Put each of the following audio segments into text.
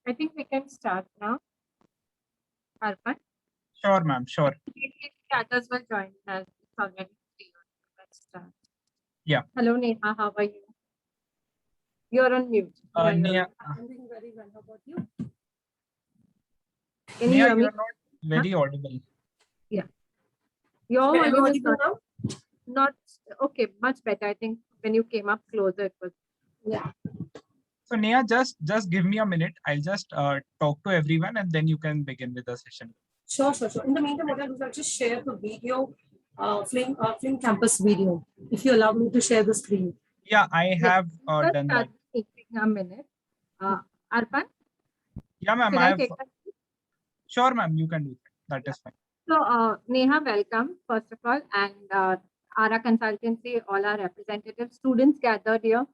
I think we can start now. Arpan? Sure, ma'am. Sure. Others will join us. It's already 3. Let's start. Yeah. Hello, Neha. How are you? You're on mute. Neha, I'm doing very well. How about you? Can you Neha, hear me? you're not very audible. Yeah. Your volume is not okay. Much better. I think when you came up closer, it was. Yeah. So Neha, just give me a minute. I'll just talk to everyone and then you can begin with the session. Sure. In the meantime, what I'll do is I'll just share the video, Flame Campus video, if you allow me to share the screen. Yeah, I have done that. Taking a minute. Arpan? Yeah, ma'am. Should I take that? Sure, ma'am. You can do that. That is fine. So, Neha, welcome, first of all, and ARA Consultancy, all our representatives, students gathered here.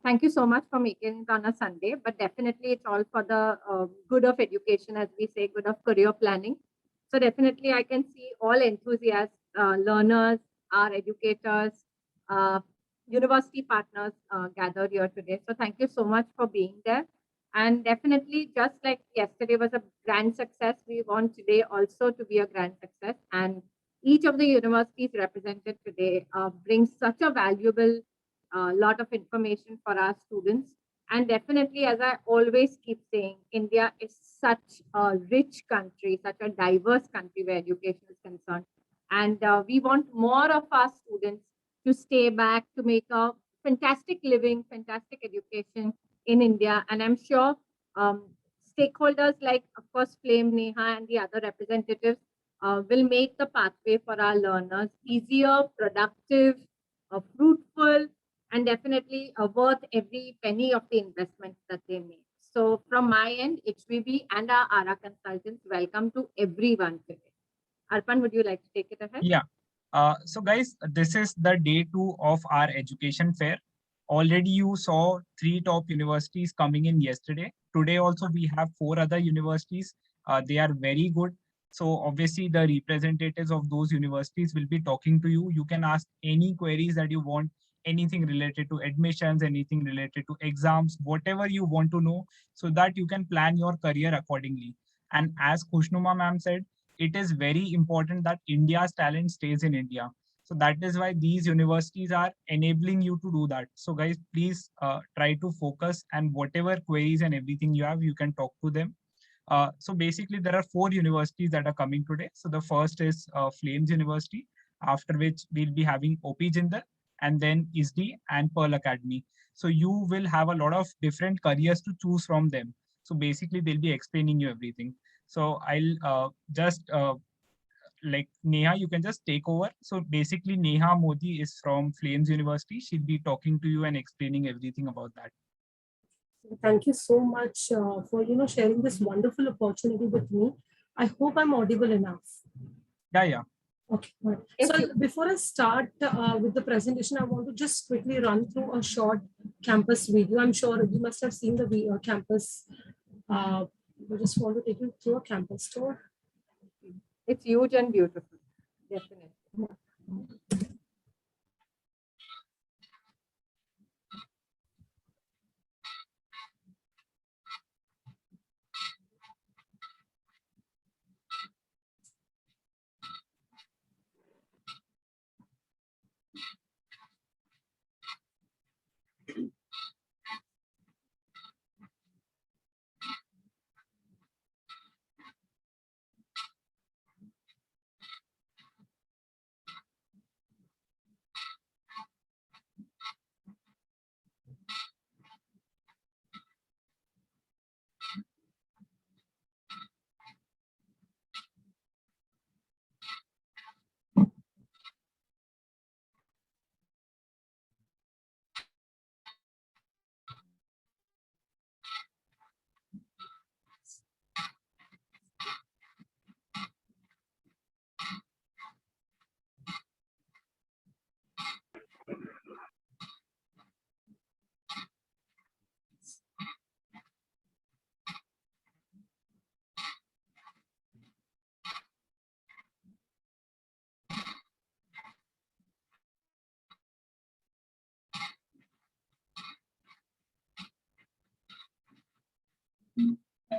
Thank you so much for making it on a Sunday, but definitely it's all for the good of education, as we say, good of career planning. So definitely I can see all enthusiasts, learners, our educators, university partners gathered here today. So thank you so much for being there. And definitely, just like yesterday was a grand success, we want today also to be a grand success. And each of the universities represented today brings such a valuable lot of information for our students. And definitely, as I always keep saying, India is such a rich country, such a diverse country where education is concerned. And we want more of our students to stay back, to make a fantastic living, fantastic education in India. And I'm sure stakeholders like, of course, Flame, Neha, and the other representatives will make the pathway for our learners easier, productive, fruitful, and definitely worth every penny of the investment that they make. So from my end, HVB and our ARA consultants, welcome to everyone today. Arpan, would you like to take it ahead? Yeah. So guys, this is the day 2 of our education fair. Already you saw 3 top universities coming in yesterday. Today also we have 4 other universities. They are very good. So obviously the representatives of those universities will be talking to you. You can ask any queries that you want, anything related to admissions, anything related to exams, whatever you want to know, so that you can plan your career accordingly. And as Khushnumaa ma'am said, it is very important that India's talent stays in India. So that is why these universities are enabling you to do that. So guys, please try to focus, and whatever queries and everything you have, you can talk to them. So basically there are 4 universities that are coming today. So the first is Flames University, after which we'll be having OP Jindal, and then ISD and Pearl Academy. So you will have a lot of different careers to choose from them. So basically they'll be explaining you everything. So I'll just like Neha, you can just take over. So basically Neha Modi is from Flames University. She'll be talking to you and explaining everything about that. Thank you so much for sharing this wonderful opportunity with me. I hope I'm audible enough. Yeah. Okay. Right. So before I start with the presentation, I want to just quickly run through a short campus video. I'm sure you must have seen the campus. I just want to take you through a campus tour. It's huge and beautiful, definitely.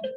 Thank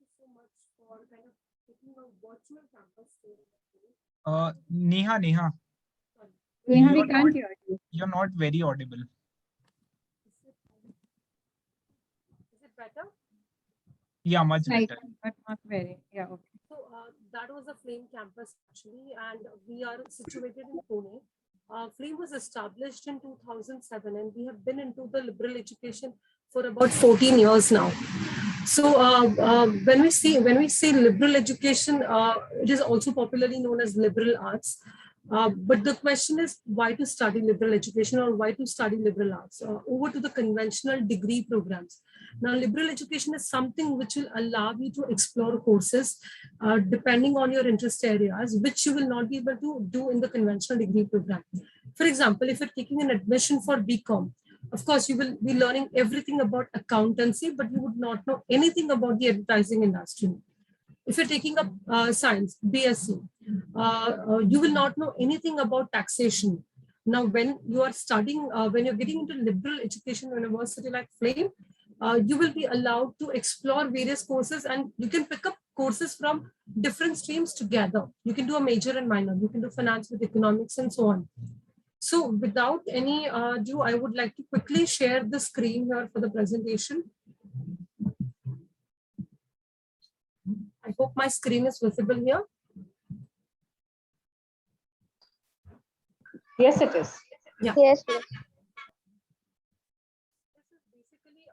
you so much for kind of taking a virtual campus tour. Neha, Neha, You're we can't not- hear you. you're not very audible. Is it better? Yeah, much Slightly, better. but not very. Yeah, okay. So that was the Flame campus actually, and we are situated in Pune. Flame was established in 2007, and we have been into the liberal education for about 14 years now. So when we say liberal education, it is also popularly known as liberal arts. But the question is why to study liberal education or why to study liberal arts over to the conventional degree programs. Now, liberal education is something which will allow you to explore courses depending on your interest areas, which you will not be able to do in the conventional degree program. For example, if you're taking an admission for BCom, of course, you will be learning everything about accountancy, but you would not know anything about the advertising industry. If you're taking up science, BSc, you will not know anything about taxation. Now, when you are studying, when you're getting into liberal education university like Flame, you will be allowed to explore various courses and you can pick up courses from different streams together. You can do a major and minor, you can do finance with economics and so on. So without any ado, I would like to quickly share the screen here for the presentation. I hope my screen is visible here. Yes, it is. Yeah. Yes. This is basically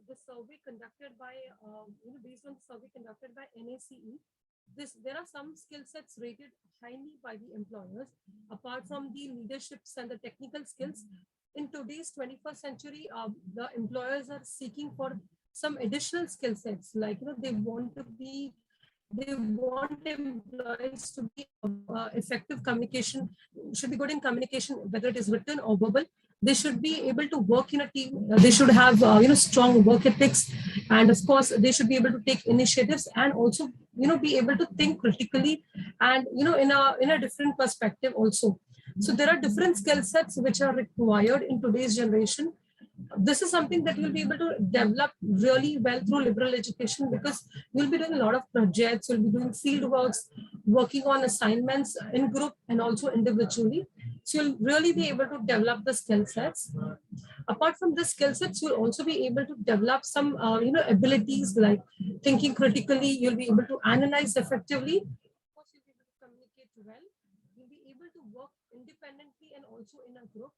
the survey conducted by, based on the survey conducted by NACE. There are some skill sets rated highly by the employers, apart from the leaderships and the technical skills. In today's 21st century, the employers are seeking for some additional skill sets, like they want employees to be effective communication, should be good in communication, whether it is written or verbal. They should be able to work in a team. They should have strong work ethics, and of course they should be able to take initiatives and also be able to think critically and in a different perspective also. So there are different skill sets which are required in today's generation. This is something that you'll be able to develop really well through liberal education, because you'll be doing a lot of projects, you'll be doing field works, working on assignments in group and also individually. So you'll really be able to develop the skill sets. Apart from the skill sets, you'll also be able to develop some abilities like thinking critically. You'll be able to analyze effectively. Of course, you'll be able to communicate well. You'll be able to work independently and also in a group.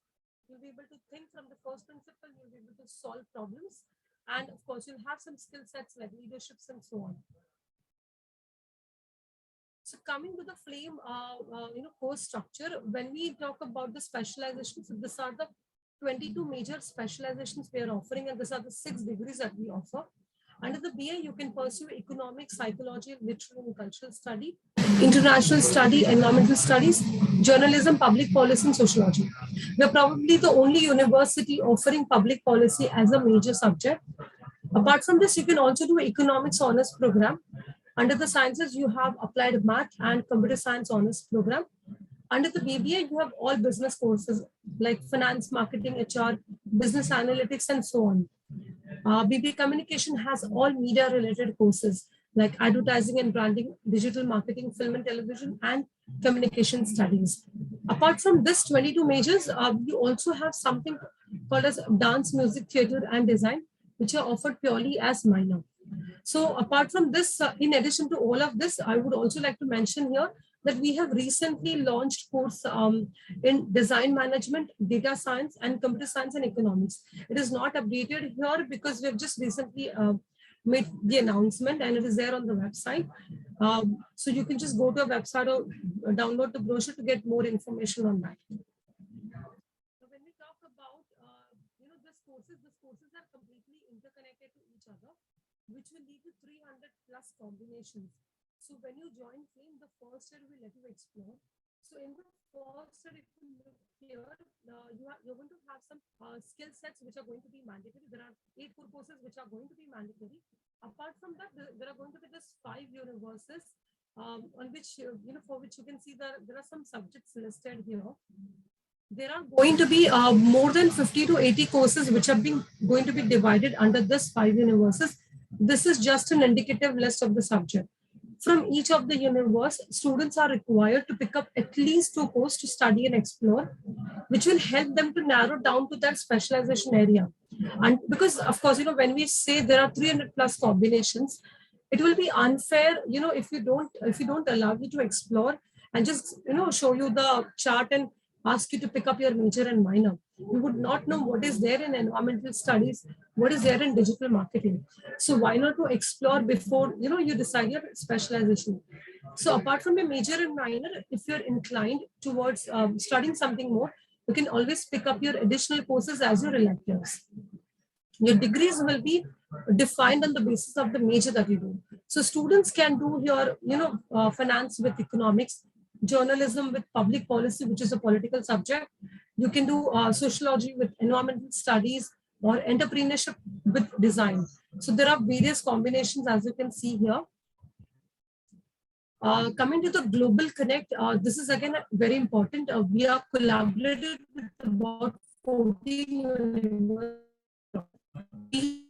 You'll be able to think from the first principle. You'll be able to solve problems, and of course, you'll have some skill sets like leaderships and so on. So coming to the Flame, course structure, when we talk about the specializations, so these are the 22 major specializations we are offering, and these are the 6 degrees that we offer. Under the BA, you can pursue economics, psychology, literary and cultural study, international study, environmental studies, journalism, public policy, and sociology. We are probably the only university offering public policy as a major subject. Apart from this, you can also do economics honors program. Under the sciences, you have applied math and computer science honors program. Under the BBA, you have all business courses like finance, marketing, HR, business analytics, and so on. BBA communication has all media related courses like advertising and branding, digital marketing, film and television, and communication studies. Apart from this 22 majors, you also have something called as dance, music, theater, and design, which are offered purely as minor. So apart from this, in addition to all of this, I would also like to mention here that we have recently launched course in design management, data science, and computer science and economics. It is not updated here because we have just recently made the announcement and it is there on the website. So you can just go to a website or download the brochure to get more information on that. So when we talk about these courses are completely interconnected to each other, which will lead to 300 plus combinations. So when you join Flame, the first year will let you explore. So in the first year, if you look here, you're going to have some skill sets which are going to be mandatory. There are 8 core courses which are going to be mandatory. Apart from that, there are going to be just 5 universes on which for which you can see that there are some subjects listed here. There are going to be more than 50 to 80 courses which are going to be divided under this 5 universes. This is just an indicative list of the subject. From each of the universe, students are required to pick up at least 2 courses to study and explore, which will help them to narrow down to that specialization area. And because of course, when we say there are 300 plus combinations, it will be unfair, if you don't allow you to explore and just, show you the chart and ask you to pick up your major and minor. You would not know what is there in environmental studies, what is there in digital marketing. So why not to explore before, you decide your specialization. So apart from your major and minor, if you're inclined towards studying something more, you can always pick up your additional courses as your electives. Your degrees will be defined on the basis of the major that you do. So students can do your, finance with economics, journalism with public policy, which is a political subject. You can do sociology with environmental studies or entrepreneurship with design. So there are various combinations as you can see here. Coming to the Global Connect, this is again very important. We are collaborated with about 14 with the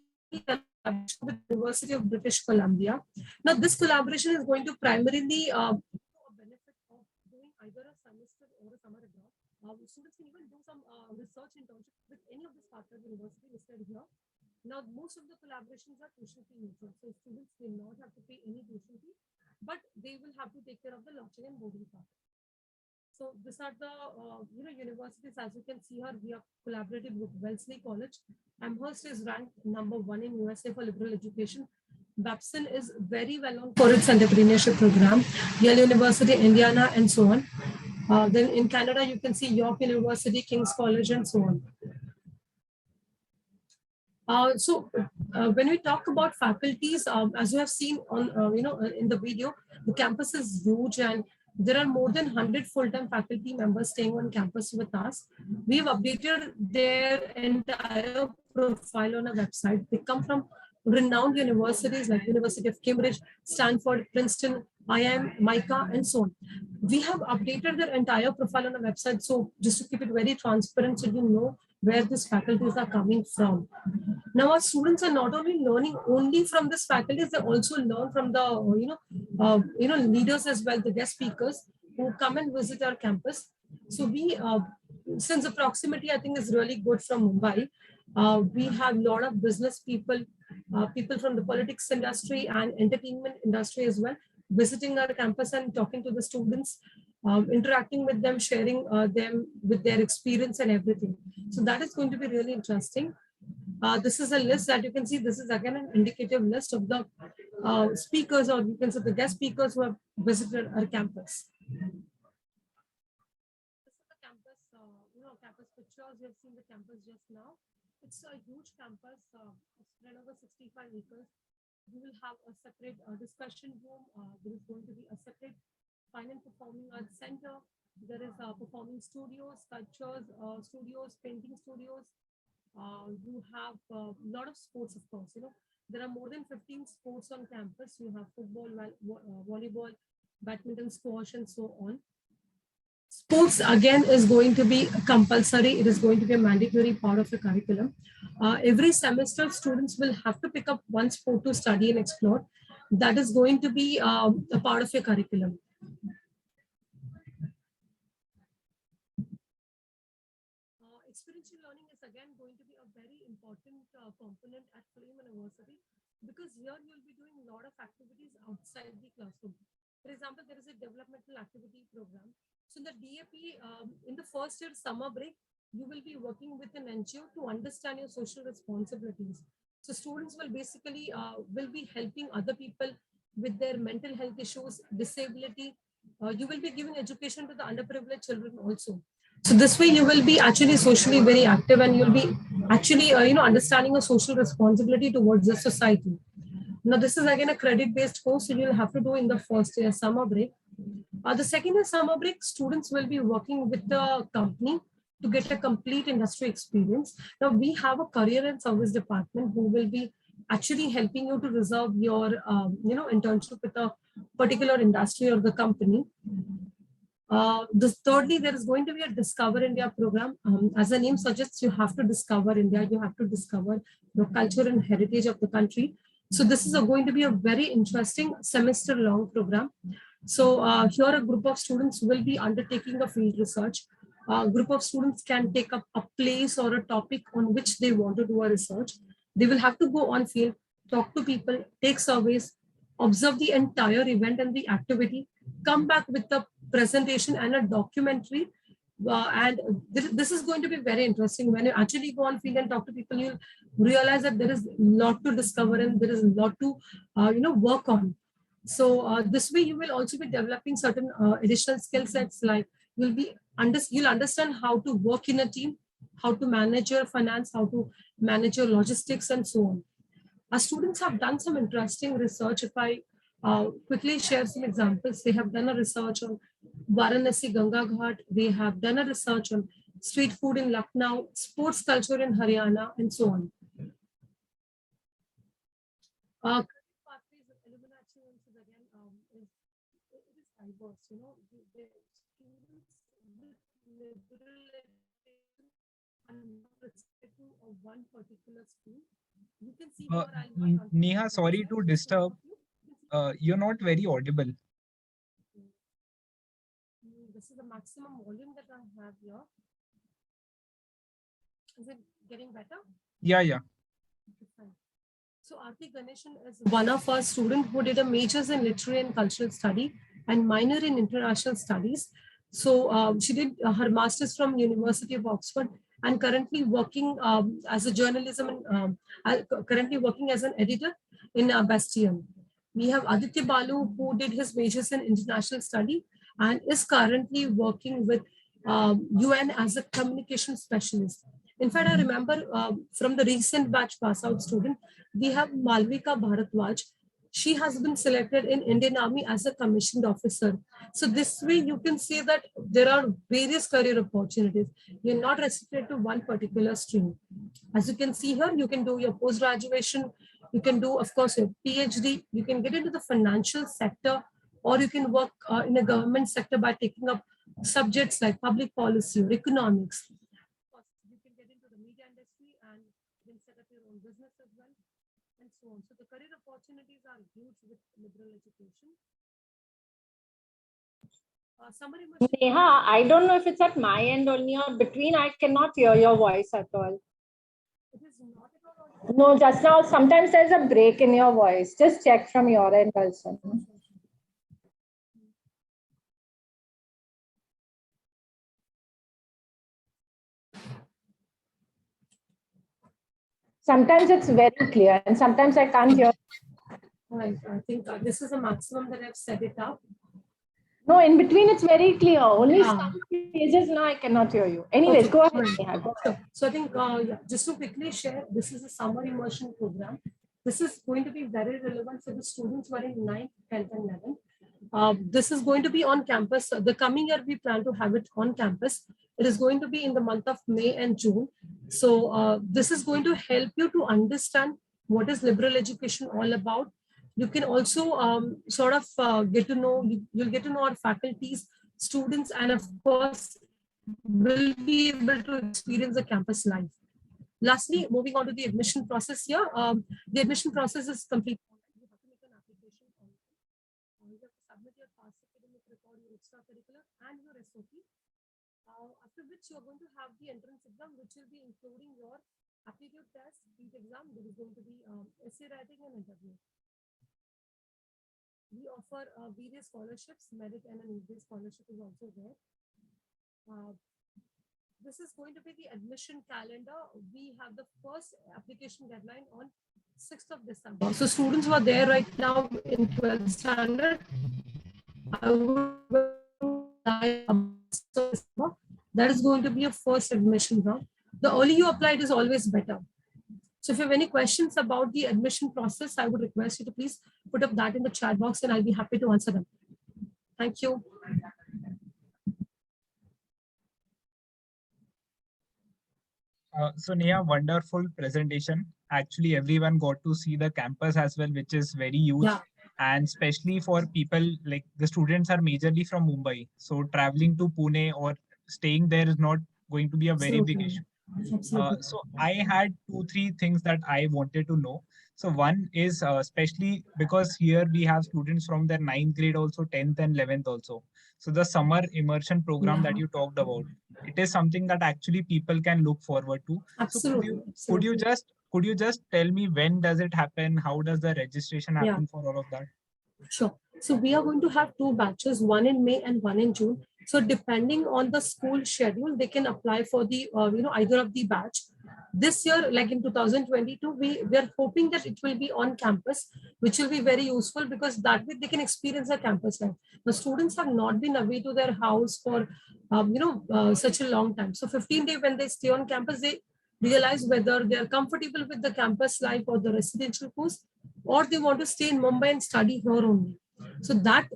University of British Columbia. Now, this collaboration is going to primarily benefit of doing either a semester or a summer abroad. Students can even do some research internship with any of these partner universities listed here. Now, most of the collaborations are tuition fee neutral, so students will not have to pay any tuition fee, but they will have to take care of the lodging and boarding part. So these are the universities. As you can see here, we have collaborated with Wellesley College. Amherst is ranked #1 in USA for liberal education. Babson is very well known for its entrepreneurship program. Yale University, Indiana, and so on. Then in Canada, you can see York University, King's College, and so on. When we talk about faculties, as you have seen on in the video, the campus is huge and there are more than 100 full-time faculty members staying on campus with us. We have updated their entire profile on our website. They come from renowned universities like University of Cambridge, Stanford, Princeton, IIM, MICA, and so on. We have updated their entire profile on our website. So just to keep it very transparent, so you know where these faculties are coming from. Now, our students are not only learning only from these faculties, they also learn from the leaders as well, the guest speakers who come and visit our campus. So we, since the proximity, I think is really good from Mumbai. We have a lot of business people, people from the politics industry and entertainment industry as well, visiting our campus and talking to the students, interacting with them, sharing them with their experience and everything. So that is going to be really interesting. This is a list that you can see. This is again an indicative list of the speakers, or you can say the guest speakers who have visited our campus. This is the campus, campus pictures. You have seen the campus just now. It's a huge campus, spread over 65 acres. We will have a separate discussion room. There is going to be a separate fine and performing arts center. There is performing studios, sculptures studios, painting studios. You have a lot of sports, of course. There are more than 15 sports on campus. You have football, volleyball, badminton, squash, and so on. Sports again is going to be compulsory. It is going to be a mandatory part of the curriculum. Every semester, students will have to pick up one sport to study and explore. That is going to be a part of your curriculum. Experiential learning is again going to be a very important component at Flame University, because here you'll be doing a lot of activities outside the classroom. For example, there is a developmental activity program. So in the DAP, in the first year summer break, you will be working with an NGO to understand your social responsibilities. So students will basically will be helping other people with their mental health issues, disability. You will be giving education to the underprivileged children also. So this way you will be actually socially very active, and you'll be actually understanding a social responsibility towards the society. Now this is again a credit based course, so you'll have to do in the first year summer break. The second year summer break, students will be working with the company to get a complete industry experience. Now we have a career and service department who will be actually helping you to reserve your internship with a particular industry or the company. Thirdly, there is going to be a Discover India program. As the name suggests, you have to discover India. You have to discover the culture and heritage of the country. So this is going to be a very interesting semester-long program. So here a group of students will be undertaking a field research. A group of students can take up a place or a topic on which they want to do a research. They will have to go on field, talk to people, take surveys, observe the entire event and the activity, come back with the presentation and a documentary. And this is going to be very interesting. When you actually go on field and talk to people, you'll realize that there is a lot to discover and there is a lot to work on. So this way you will also be developing certain additional skill sets, like you'll understand how to work in a team, how to manage your finance, how to manage your logistics, and so on. Our students have done some interesting research. If I quickly share some examples, they have done a research on Varanasi Ganga Ghat. They have done a research on street food in Lucknow, sports culture in Haryana, and so on. Pathways of elimination again it is diverse. The students with liberal education are not restricted to one particular school. You can see here, Neha, sorry to disturb. You're not very audible. This is the maximum volume that I have here. Is it getting better? Yeah. Okay, fine. So Aarti Ganeshan is one of our students who did a majors in literary and cultural study and minor in international studies. So she did her master's from University of Oxford and currently working as a journalism and currently working as an editor in Bastion. We have Aditya Balu, who did his majors in international study and is currently working with UN as a communication specialist. In fact, I remember from the recent batch pass out student, we have Malvika Bharatwaj. She has been selected in Indian Army as a commissioned officer. So this way you can see that there are various career opportunities. You're not restricted to one particular stream. As you can see here, you can do your post-graduation, you can do, of course, your PhD, you can get into the financial sector, or you can work in a government sector by taking up subjects like public policy or economics. You can get into the media industry and then set up your own business as well, and so on. So the career opportunities are huge with liberal education. Neha, I don't know if it's at my end only or between. I cannot hear your voice at all. It is not at all. No, just now, sometimes there's a break in your voice. Just check from your end also. Sometimes it's very clear and sometimes I can't hear. Right. I think this is the maximum that I've set it up. No, in between it's very clear. Only some pages now I cannot hear you. Anyways, Okay. go ahead. Neha, go ahead. So I think just to quickly share, this is a summer immersion program. This is going to be very relevant for the students who are in 9th, 10th, and 11th. This is going to be on campus. The coming year, we plan to have it on campus. It is going to be in the month of May and June. So this is going to help you to understand what is liberal education all about. You can also sort of get to know, you'll get to know our faculties, students, and of course, will be able to experience the campus life. Lastly, moving on to the admission process here. The admission process is complete. You have to make an application online. You have to submit your past academic record, your extracurricular, and your SOP. After which you are going to have the entrance exam, which will be including your aptitude test, exam. There is going to be essay writing and interview. We offer offer various scholarships, merit and an EBA scholarship is also there. This is going to be the admission calendar. We have the first application deadline on 6th of December. So students who are there right now in 12th standard, that is going to be a first admission round. The early you apply, it is always better. So if you have any questions about the admission process, I would request you to please put up that in the chat box and I'll be happy to answer them. Thank you. So Neha, wonderful presentation. Actually, everyone got to see the campus as well, which is very huge. Yeah. And especially for people like the students are majorly from Mumbai. So traveling to Pune or staying there is not going to be a very big issue. So I had 2-3 things that I wanted to know. So one is especially because here we have students from their 9th grade also, 10th and 11th also. So the summer immersion program that you talked about, it is something that actually people can look forward to. Absolutely. So could you just tell me when does it happen? How does the registration happen for all of that? Sure. So we are going to have 2 batches, one in May and one in June. So depending on the school schedule, they can apply for the, either of the batch. This year, like in 2022, we are hoping that it will be on campus, which will be very useful because that way they can experience the campus life. The students have not been away to their house for, such a long time. So 15 days when they stay on campus, they realize whether they are comfortable with the campus life or the residential course, or they want to stay in Mumbai and study here only. So that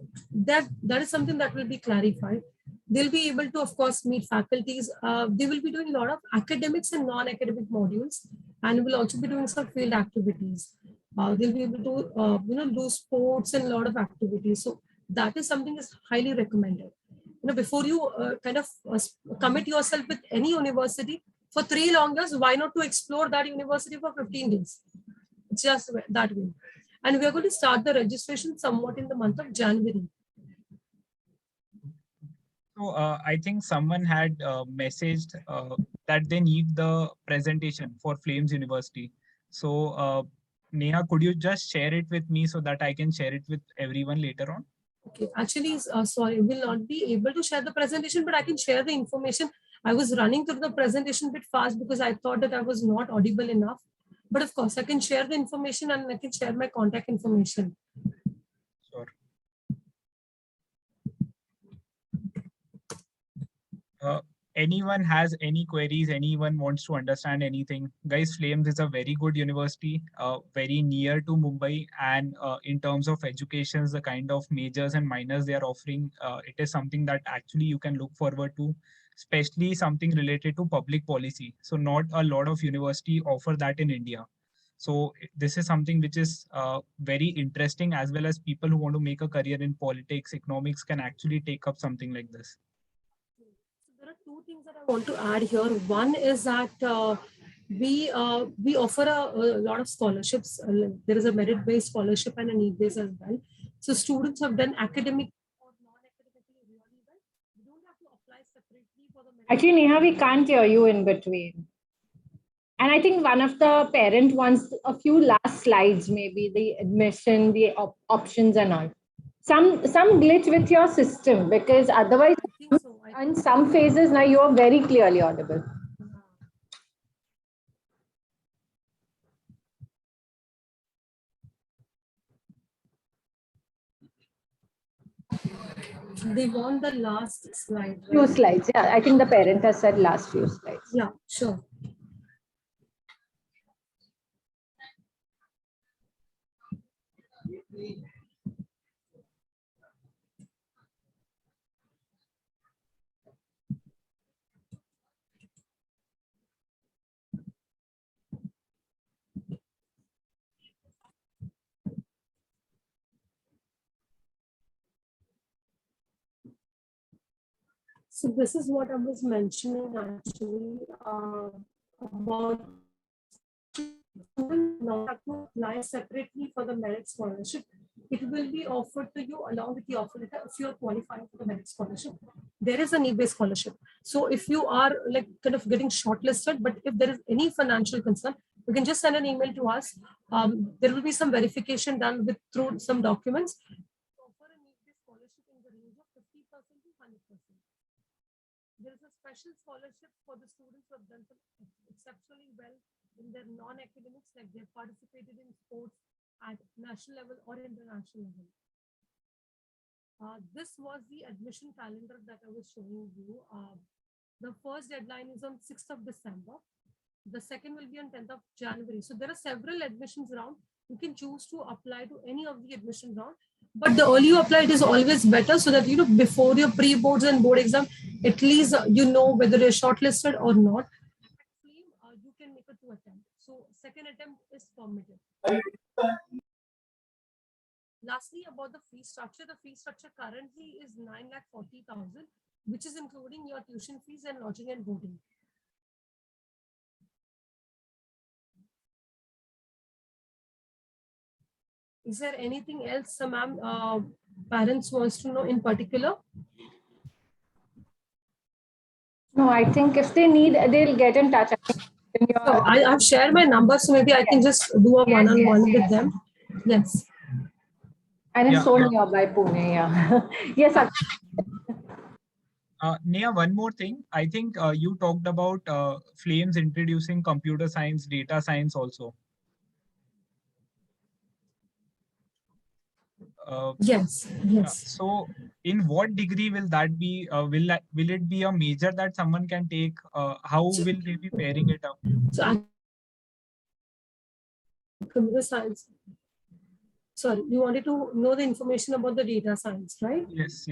is something that will be clarified. They'll be able to, of course, meet faculties. They will be doing a lot of academics and non-academic modules, and will also be doing some field activities. They'll be able to, do sports and a lot of activities. So that is something is highly recommended. Before you commit yourself with any university for 3 long years, why not to explore that university for 15 days? Just that way. And we are going to start the registration somewhat in the month of January. So I think someone had messaged that they need the presentation for Flames University. So Neha, could you just share it with me so that I can share it with everyone later on? Okay, actually, sorry, will not be able to share the presentation, but I can share the information. I was running through the presentation a bit fast because I thought that I was not audible enough. But of course, I can share the information and I can share my contact information. Sure. Anyone has any queries, anyone wants to understand anything, guys, Flames is a very good university, very near to Mumbai, and in terms of education, the kind of majors and minors they are offering, it is something that actually you can look forward to, especially something related to public policy. So not a lot of university offer that in India. So this is something which is very interesting, as well as people who want to make a career in politics, economics can actually take up something like this. There are 2 things that I want to add here. One is that we offer a lot of scholarships. There is a merit-based scholarship and a need-based as well. So students have done academic or non-academically really well. You don't have to apply separately for the merit. Actually, Neha, we can't hear you in between. And I think one of the parent wants a few last slides, maybe the admission, the options and all. Some glitch with your system, because otherwise in some phases now you are very clearly audible. They want the last slide. Right? Few slides, yeah. I think the parent has said last few slides. Yeah, sure. So this is what I was mentioning actually about not have to apply separately for the merit scholarship. It will be offered to you along with the offer letter if you are qualifying for the merit scholarship. There is an EBA scholarship. So if you are like kind of getting shortlisted, but if there is any financial concern, you can just send an email to us. There will be some verification done through some documents. Offer special scholarships for the students who have done exceptionally well in their non-academics, like they've participated in sports at national level or international level. This was the admission calendar that I was showing you. The first deadline is on 6th of December. The second will be on 10th of January. So there are several admissions rounds. You can choose to apply to any of the admission round. But the earlier you apply, it is always better, so that, before your pre-boards and board exam, at least you know whether you're shortlisted or not. You can make a 2 attempt. So second attempt is permitted. Lastly, about the fee structure, the fee structure currently is 9,40,000, which is including your tuition fees and lodging and boarding. Is there anything else, ma'am, parents wants to know in particular? No, I think if they need, they'll get in touch. So I've shared my number, so maybe I can just do a one-on-one with them. Yes. And it's so nearby Pune, yeah. Yes, Neha, one more thing. I think you talked about Flames introducing computer science, data science also. Yes. So in what degree will that be? Will it be a major that someone can take? How will they be pairing it up? So computer science. Sorry, you wanted to know the information about the data science, right? Yes.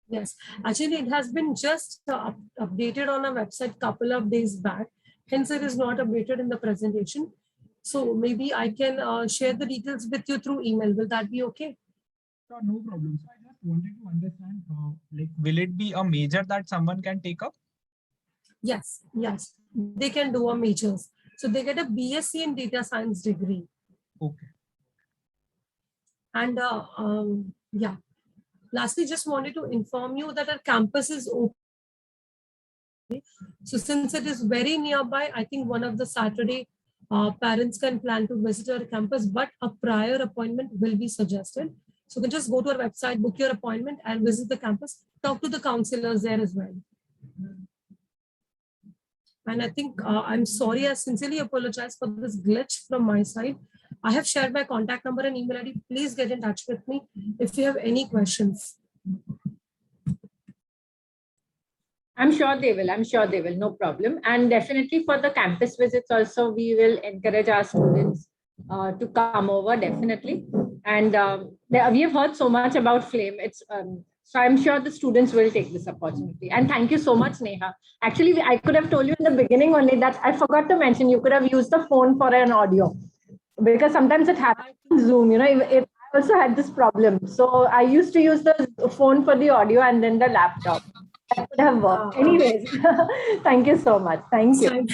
Yes, actually it has been just updated on our website couple of days back. Hence it is not updated in the presentation. So maybe I can share the details with you through email. Will that be okay? No problem. So I just wanted to understand, will it be a major that someone can take up? Yes, they can do a majors. So they get a BSc in data science degree. Okay. And yeah. Lastly, just wanted to inform you that our campus is open. So since it is very nearby, I think one of the Saturday parents can plan to visit our campus, but a prior appointment will be suggested. So you can just go to our website, book your appointment and visit the campus, talk to the counselors there as well. And I think I'm sorry, I sincerely apologize for this glitch from my side. I have shared my contact number and email ID. Please get in touch with me if you have any questions. I'm sure they will. No problem. And definitely for the campus visits also, we will encourage our students to come over, definitely. And we have heard so much about Flame. So I'm sure the students will take this opportunity. And thank you so much, Neha. Actually, I could have told you in the beginning only that I forgot to mention, you could have used the phone for an audio, because sometimes it happens on Zoom, I also had this problem. So I used to use the phone for the audio and then the laptop. That could have worked. Anyways, thank you so much. Thank you.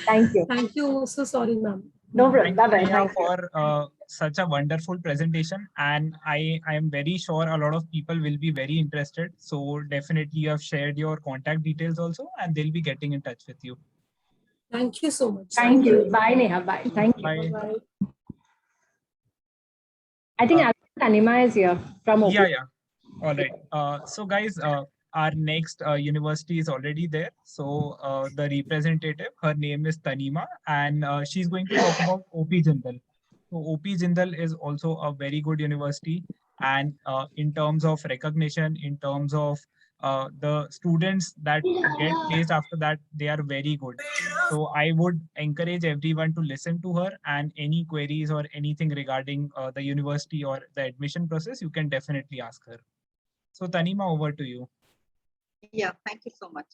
Thank you. Thank you. So sorry, ma'am. No problem. Thank you, Bye-bye. for such a wonderful presentation. And I am very sure a lot of people will be very interested. So definitely you have shared your contact details also, and they'll be getting in touch with you. Thank you so much. Thank you. Bye, Neha. Bye. Thank you. Bye. Bye. I think Tanima is here from OP. Yeah. All right. So guys, our next university is already there. So the representative, her name is Tanima, and she's going to talk about OP Jindal. So OP Jindal is also a very good university, and in terms of recognition, in terms of the students that get placed after that, they are very good. So I would encourage everyone to listen to her, and any queries or anything regarding the university or the admission process, you can definitely ask her. So Tanima, over to you. Yeah, thank you so much.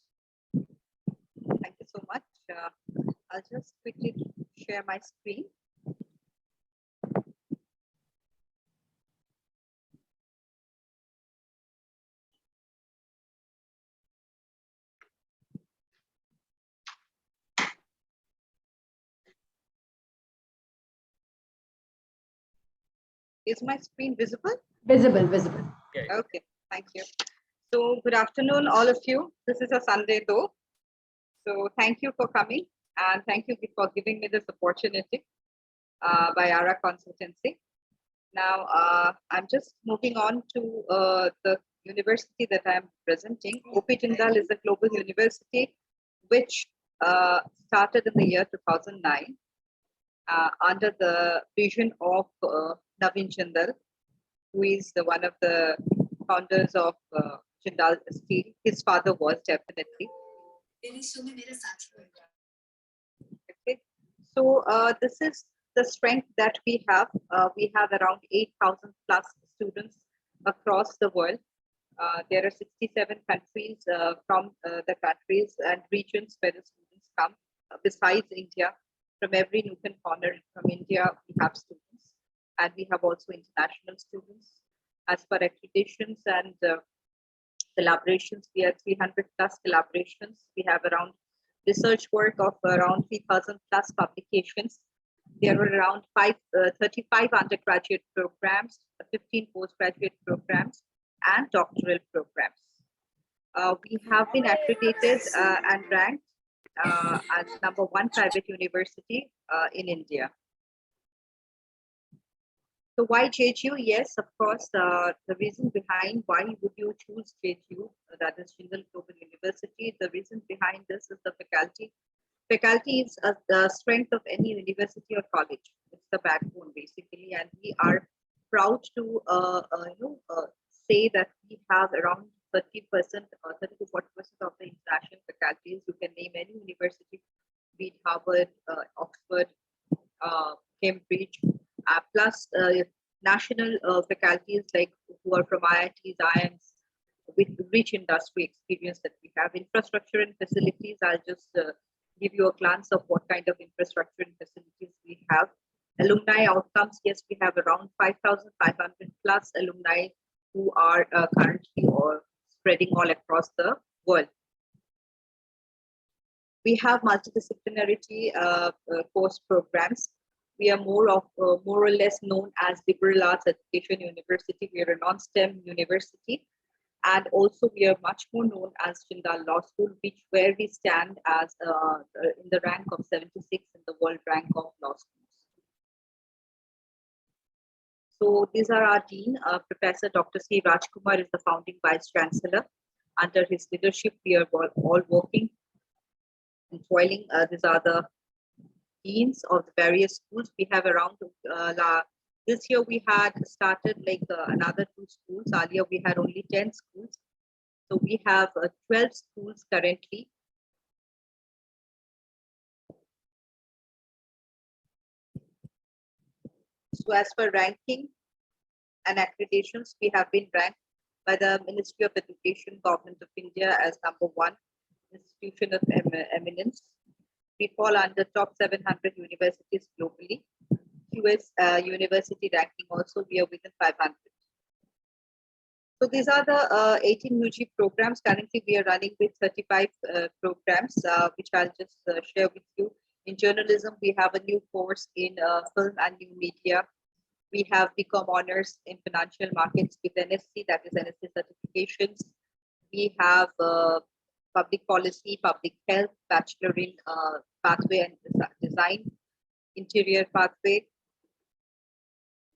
Thank you so much. I'll just quickly share my screen. Is my screen visible? Visible. Yeah. Okay, thank you. So good afternoon, all of you. This is a Sunday though. So thank you for coming, and thank you for giving me this opportunity by ARA Consultancy. Now, I'm just moving on to the university that I'm presenting, OP Jindal is a global university which started in the year 2009 under the vision of Navin Jindal, who is one of the founders of Jindal Steel. His father was definitely. Okay. So this is the strength that we have. We have around 8,000 plus students across the world. There are 67 countries from the countries and regions where the students come. Besides India, from every nook and corner from India, we have students, and we have also international students. As per accreditations and collaborations, we have 300 plus collaborations. We have around research work of around 3,000 plus publications. There are around 35 undergraduate programs, 15 postgraduate programs, and doctoral programs. We have been accredited and ranked as #1 private university in India. So why JGU? Yes, of course, the reason behind why would you choose JGU, that is Jindal Global University, the reason behind this is the faculty. Faculty is the strength of any university or college. It's the backbone basically, and we are proud to say that we have around 30% or 30 to 40% of the international faculties. You can name any university, be it Harvard, Oxford, Cambridge, plus national faculties like who are from IITs, IIMs, with rich industry experience that we have. Infrastructure and facilities, I'll just give you a glance of what kind of infrastructure and facilities we have. Alumni outcomes, yes, we have around 5,500 plus alumni who are currently or spreading all across the world. We have multidisciplinarity course programs. We are more or less known as liberal arts education university. We are a non-STEM university, and also we are much more known as Jindal Law School, where we stand as in the rank of 76 in the world rank of law schools. So these are our dean, Professor Dr. C. Rajkumar is the founding vice chancellor. Under his leadership, we are all working and toiling. These are the deans of the various schools. We have around, this year we had started like another 2 schools. Earlier we had only 10 schools. So we have 12 schools currently. So as for ranking and accreditations, we have been ranked by the Ministry of Education, Government of India as #1 institution of eminence. We fall under top 700 universities globally. US university ranking also, we are within 500. So these are the 18 UG programs. Currently, we are running with 35 programs, which I'll just share with you. In journalism, we have a new course in film and new media. We have BCom honors in financial markets with NSC, that is NSC certifications. We have public policy, public health, bachelor in pathway and design, interior pathway.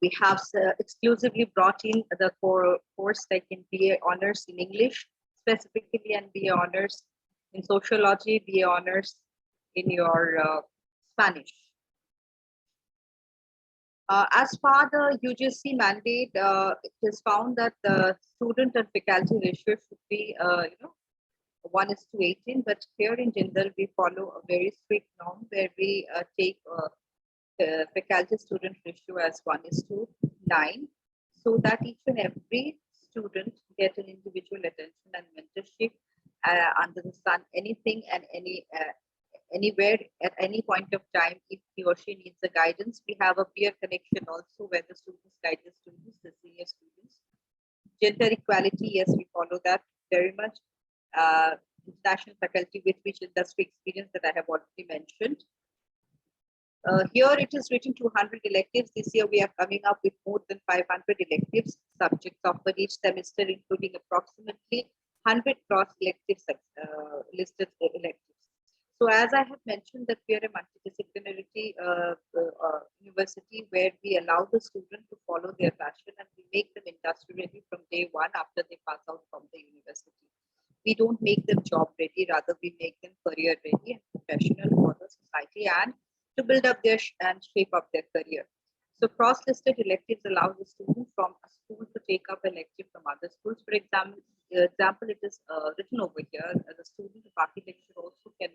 We have exclusively brought in the course like in BA honors in English, specifically, and BA honors in sociology, BA honors in your Spanish. As per the UGC mandate, it is found that the student and faculty ratio should be, 1:18. But here in Jindal, we follow a very strict norm where we take the faculty student ratio as 1:9, so that each and every student get an individual attention and mentorship under the sun, anything and anywhere at any point of time. If he or she needs a guidance, we have a peer connection also where the students guide the students, the senior students. Gender equality, yes, we follow that very much. International faculty with which industry experience that I have already mentioned. Here it is written 200 electives. This year we are coming up with more than 500 electives, subjects offered each semester, including approximately 100 cross electives listed electives. So as I have mentioned that we are a multidisciplinary interdisciplinary university where we allow the student to follow their passion and we make them industry ready from day one after they pass out from the university. We don't make them job ready, rather we make them career ready and professional for the society and to build up their and shape up their career. So cross-listed electives allow the student from a school to take up elective from other schools. For example, it is written over here, the student of architecture also can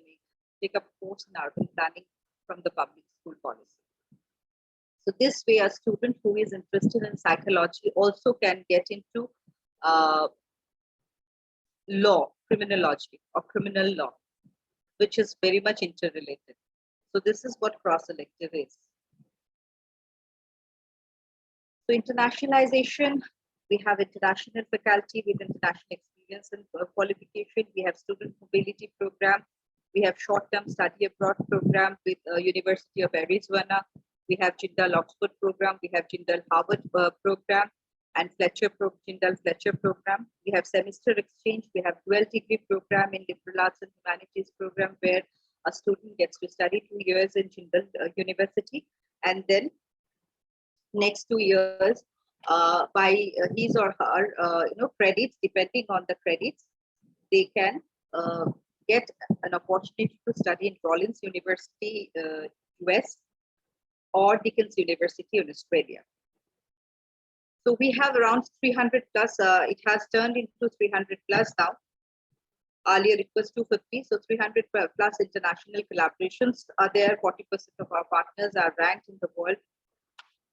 take up a course in urban planning from the public school policy. So this way, a student who is interested in psychology also can get into law, criminology or criminal law, which is very much interrelated. So this is what cross-elective is. So internationalization, we have international faculty with international experience and qualification. We have student mobility program. We have short-term study abroad program with University of Arizona. We have Jindal Oxford program. We have Jindal Harvard program and Jindal Fletcher program. We have semester exchange. We have 12 degree program in liberal arts and humanities program where a student gets to study 2 years in Jindal University and then next 2 years by his or her credits, depending on the credits, they can get an opportunity to study in Rollins University, US, or Dickens University in Australia. So we have around 300 plus. It has turned into 300 plus now. Earlier it was 250, so 300 plus international collaborations are there. 40% of our partners are ranked in the world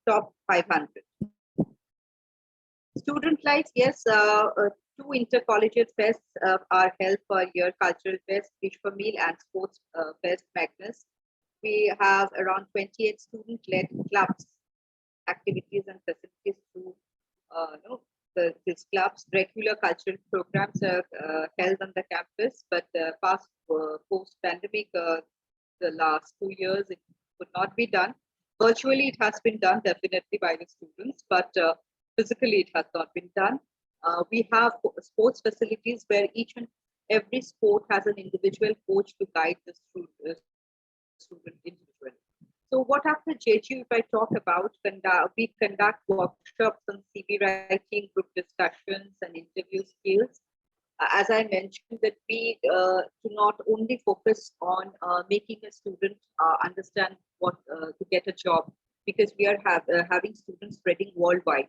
top 500. Student life, yes, 2 intercollegiate fests are held per year: Cultural Fest, Vishwa Meal, and Sports Fest, Magnus. We have around 28 student-led clubs, activities and facilities through these clubs. Regular cultural programs are held on the campus, but post-pandemic, the last 2 years, it could not be done. Virtually, it has been done definitely by the students, but physically, it has not been done. We have sports facilities where each and every sport has an individual coach to guide the student individually. So what after JGU, if I talk about, we conduct workshops on CV writing, group discussions, and interview skills. As I mentioned, that we do not only focus on making a student understand what to get a job, because we are having students spreading worldwide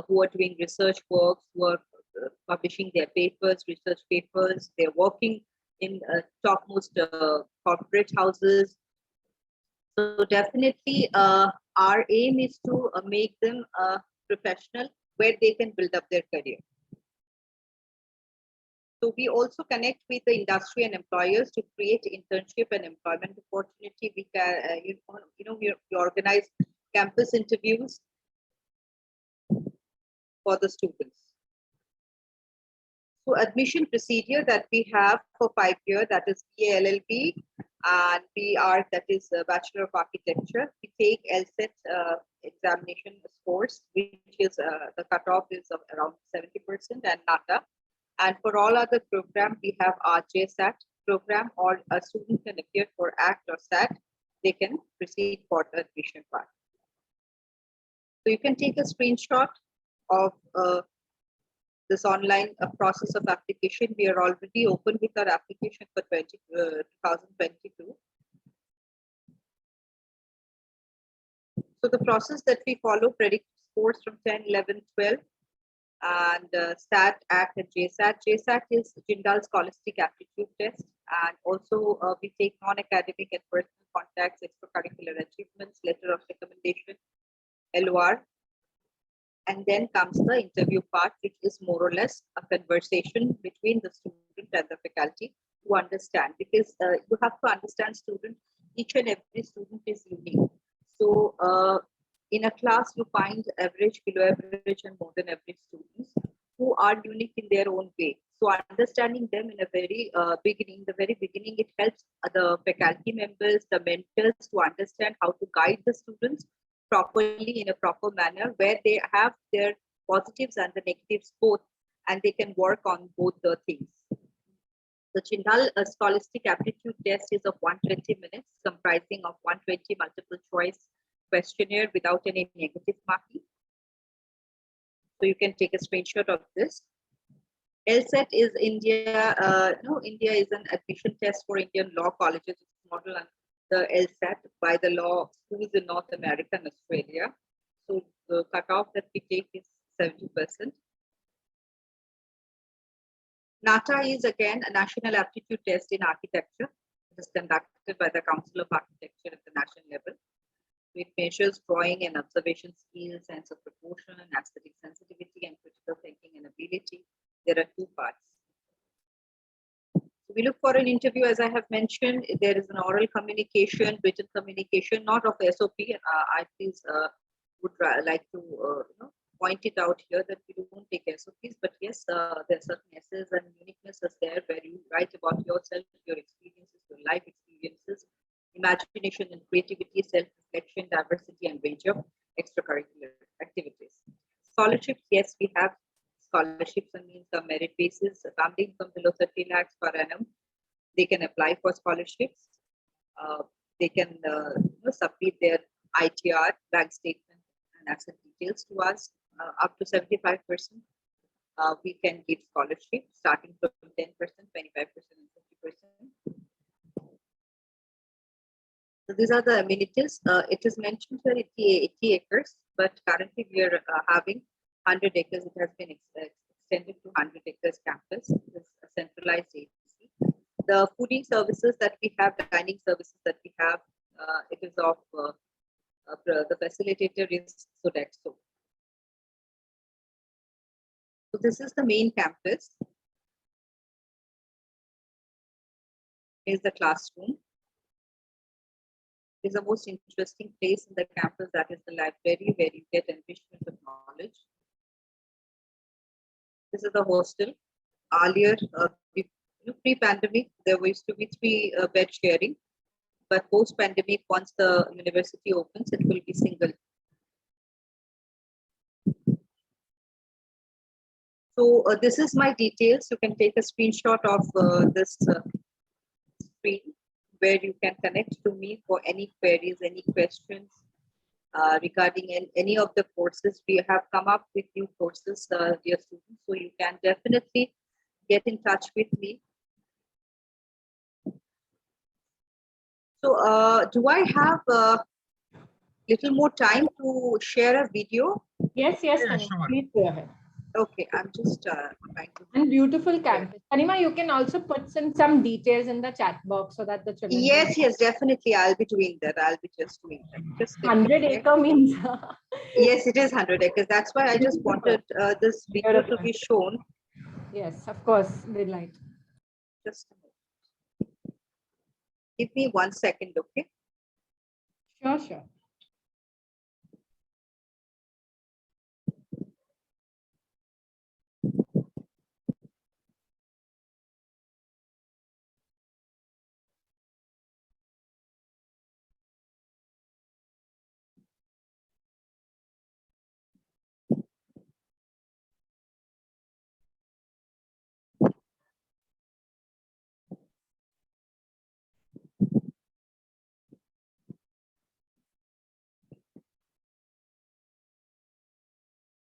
who are doing research work, who are publishing their papers, research papers. They're working in topmost corporate houses. So definitely, our aim is to make them professional where they can build up their career. So we also connect with the industry and employers to create internship and employment opportunity. We can, we organize campus interviews for the students. So admission procedure that we have for 5 years, that is BA LLB and BArch, that is Bachelor of Architecture. We take LSAT examination scores, which is the cutoff is of around 70%, and NATA. And for all other programs, we have our JSAT program, or a student can appear for ACT or SAT. They can proceed for the admission part. So you can take a screenshot of this online process of application. We are already open with our application for 2022. So the process that we follow predicts scores from 10, 11, 12, and SAT, ACT, and JSAT. JSAT is Jindal Scholastic Aptitude Test, and also we take non-academic and personal contacts, extracurricular achievements, letter of recommendation, LOR. And then comes the interview part, which is more or less a conversation between the student and the faculty to understand, because you have to understand student, each and every student is unique. So in a class, you find average, below average, and more than average students who are unique in their own way. So understanding them in a very beginning, it helps the faculty members, the mentors to understand how to guide the students properly in a proper manner, where they have their positives and the negatives both, and they can work on both the things. The Jindal Scholastic Aptitude Test is of 120 minutes, comprising of 120 multiple choice questionnaire without any negative marking. So you can take a screenshot of this. LSAT is India. India is an admission test for Indian law colleges. It's modeled on the LSAT by the law schools in North America and Australia. So the cutoff that we take is 70%. NATA is again a national aptitude test in architecture. It is conducted by the Council of Architecture at the national level. It measures drawing and observation skills, sense of proportion, aesthetic sensitivity, and critical thinking and ability. There are two parts. So we look for an interview, as I have mentioned. There is an oral communication, written communication, not of SOP. I please would like to point it out here that we don't take SOPs, but yes, there are certain essays and uniquenesses there where you write about yourself, your experiences, your life experiences, imagination and creativity, self-reflection, diversity, and range of extracurricular activities. Scholarships, yes, we have scholarships and means on merit basis. Family income below 30 lakhs per annum, they can apply for scholarships. They can submit their ITR, bank statement, and asset details to us. Up to 75%, we can give scholarships starting from 10%, 25%, and 50%. So these are the amenities. It is mentioned here 80 acres, but currently we are having 100 acres. It has been extended to 100 acres campus. It is a centralized agency. The fooding services that we have, the dining services that we have, it is of the facilitator is Sodexo. So this is the main campus. Here's the classroom. It is the most interesting place in the campus, that is the library, where you get enrichment of knowledge. This is the hostel. Earlier, pre-pandemic, there used to be 3 bed sharing, but post-pandemic, once the university opens, it will be single. So this is my details. You can take a screenshot of this screen where you can connect to me for any queries, any questions regarding any of the courses. We have come up with new courses, dear students, so you can definitely get in touch with me. So do I have a little more time to share a video? Yes, Yeah, Tanima, sure. please go ahead. Okay, I'm just trying to. And beautiful campus. Tanima, you can also put some details in the chat box so that the children. Yes, definitely. I'll be doing that. I'll be just doing that. Just 100 acre means. yes, it is 100 acres. That's why I just wanted this video to be shown. Yes, of course, we'd like. Just a moment. Give me 1 second, okay? Sure.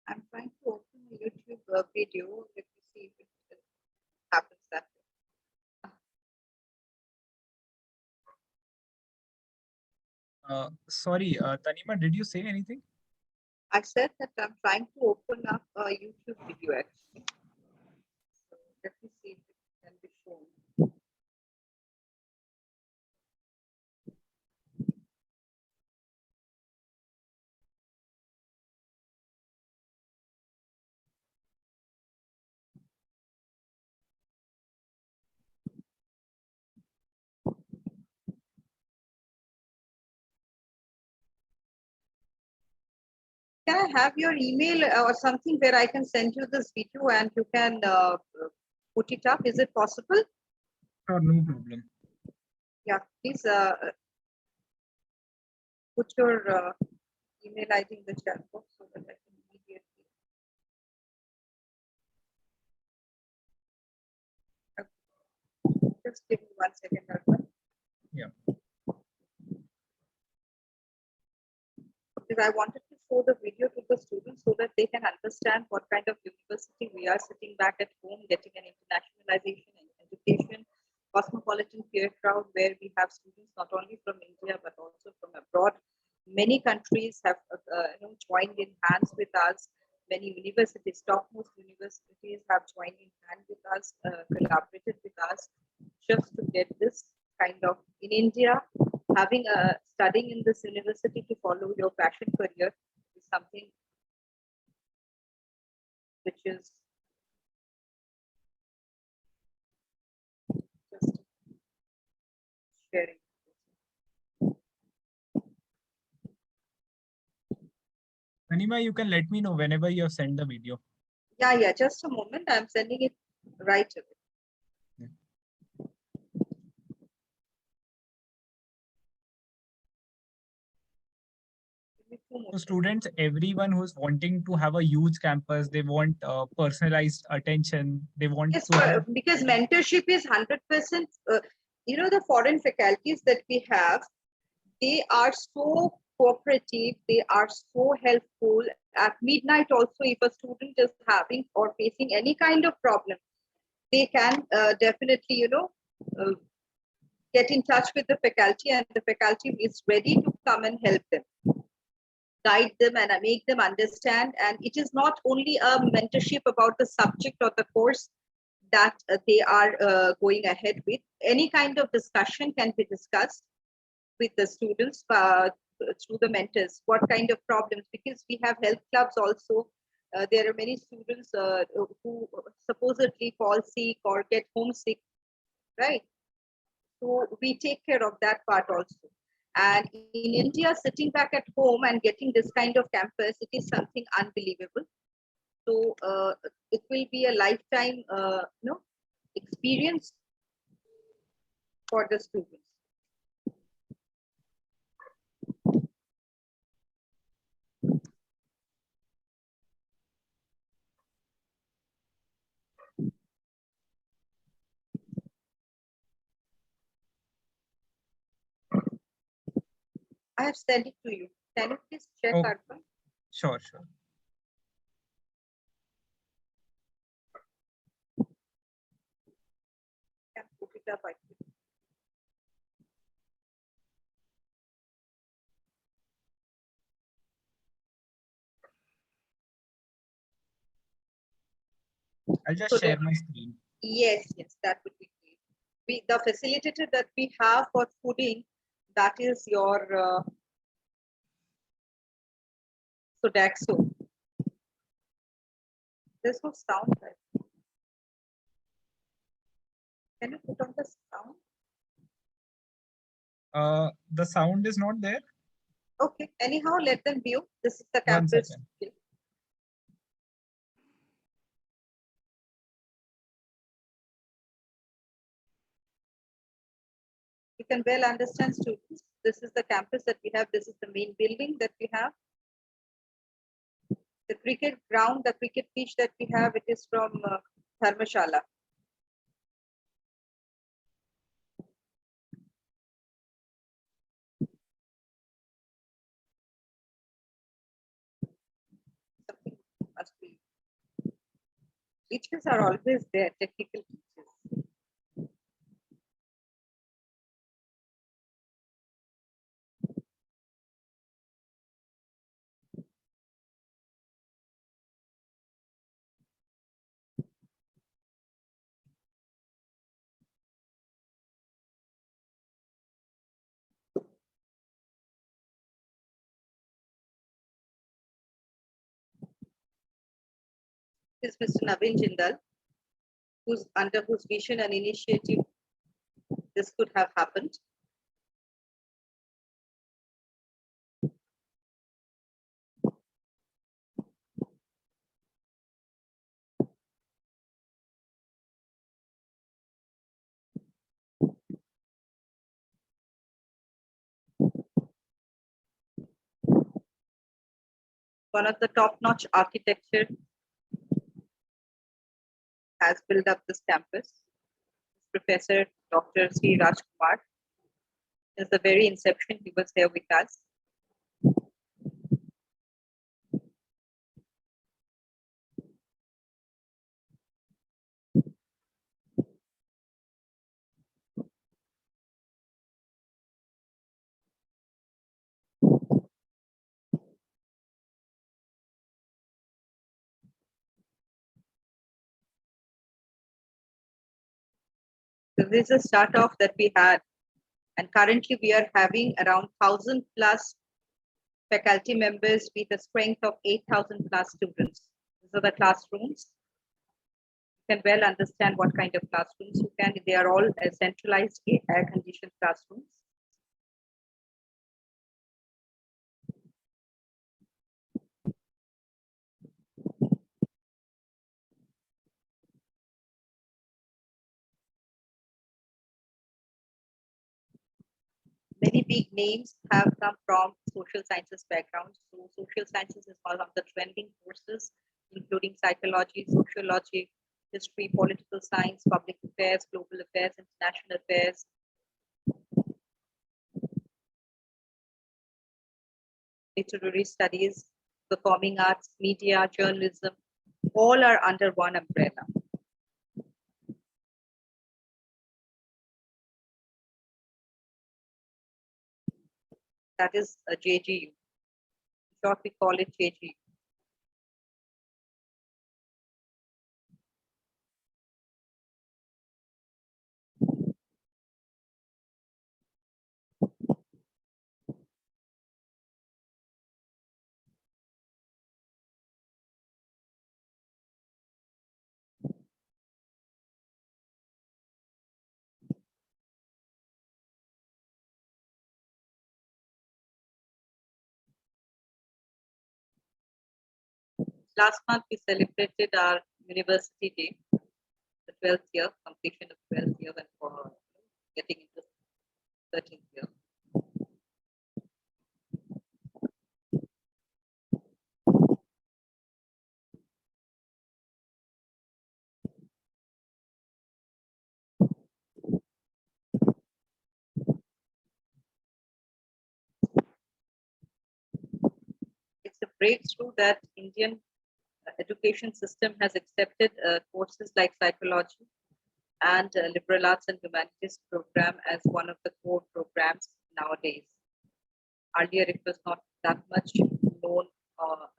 I'm trying to open a YouTube video. Let me see if it happens that way. Sorry, Tanima, did you say anything? I said that I'm trying to open up a YouTube video actually. So let me see if it can be shown. Can I have your email or something where I can send you this video and you can put it up? Is it possible? Sure, no problem. Yeah, please put your email ID in the chat box so that I can immediately. Just give me 1 second. Arpan. Yeah. Because I wanted to show the video to the students so that they can understand what kind of university we are, sitting back at home, getting an internationalization in education, cosmopolitan peer crowd, where we have students not only from India but also from abroad. Many countries have joined in hands with us. Many universities, topmost universities, have joined in hand with us, collaborated with us, just to get this kind of in India. Having a studying in this university to follow your passion career is something which is just sharing. Anima, you can let me know whenever you have sent the video. Yeah, just a moment. I'm sending it right away. Give me 2 more So seconds. students, everyone who's wanting to have a huge campus, they want personalized attention. They want Yes, to have because mentorship is 100%. The foreign faculties that we have, they are so cooperative, they are so helpful. At midnight also, if a student is having or facing any kind of problem, they can definitely, get in touch with the faculty, and the faculty is ready to come and help them, guide them, and make them understand. And it is not only a mentorship about the subject or the course that they are going ahead with. Any kind of discussion can be discussed with the students through the mentors. What kind of problems? Because we have health clubs also. There are many students who supposedly fall sick or get homesick, right? So we take care of that part also. And in India, sitting back at home and getting this kind of campus, it is something unbelievable. So it will be a lifetime, experience for the students. I have sent it to you. Can you please check, Oh. Arpan? sure. Can put it up, I think. I'll just So share that- my screen. Yes, that would be great. The facilitator that we have for fooding, that is your Sodexo. There's no sound, right? Can you put on the sound? The sound is not there. Okay. Anyhow, let them view. This is the 1 campus. second. You can well understand, students. This is the campus that we have. This is the main building that we have. The cricket ground, the cricket pitch that we have, it is from Dharmashala. Something must be. Teachers are always there, technical teachers. This is Mr. Navin Jindal, who's under whose vision and initiative this could have happened. One of the top-notch architecture has built up this campus. Professor Dr. Sri Rajkumar. Since the very inception, he was there with us. So this is a start off that we had. And currently we are having around 1,000 plus faculty members with a strength of 8,000 plus students. These are the classrooms. You can well understand what kind of classrooms you can. They are all centralized air-conditioned classrooms. Many big names have come from social sciences backgrounds. So social sciences is one of the trending courses, including psychology, sociology, history, political science, public affairs, global affairs, international affairs. Literary studies, performing arts, media, journalism, all are under one umbrella. That is a JGU. In short, we call it JGU. Last month, we celebrated our university day, the 12th year, completion of 12th year, and for getting into 13th year. It's a breakthrough that Indian education system has accepted courses like psychology and liberal arts and humanities program as one of the core programs nowadays. Earlier, it was not that much known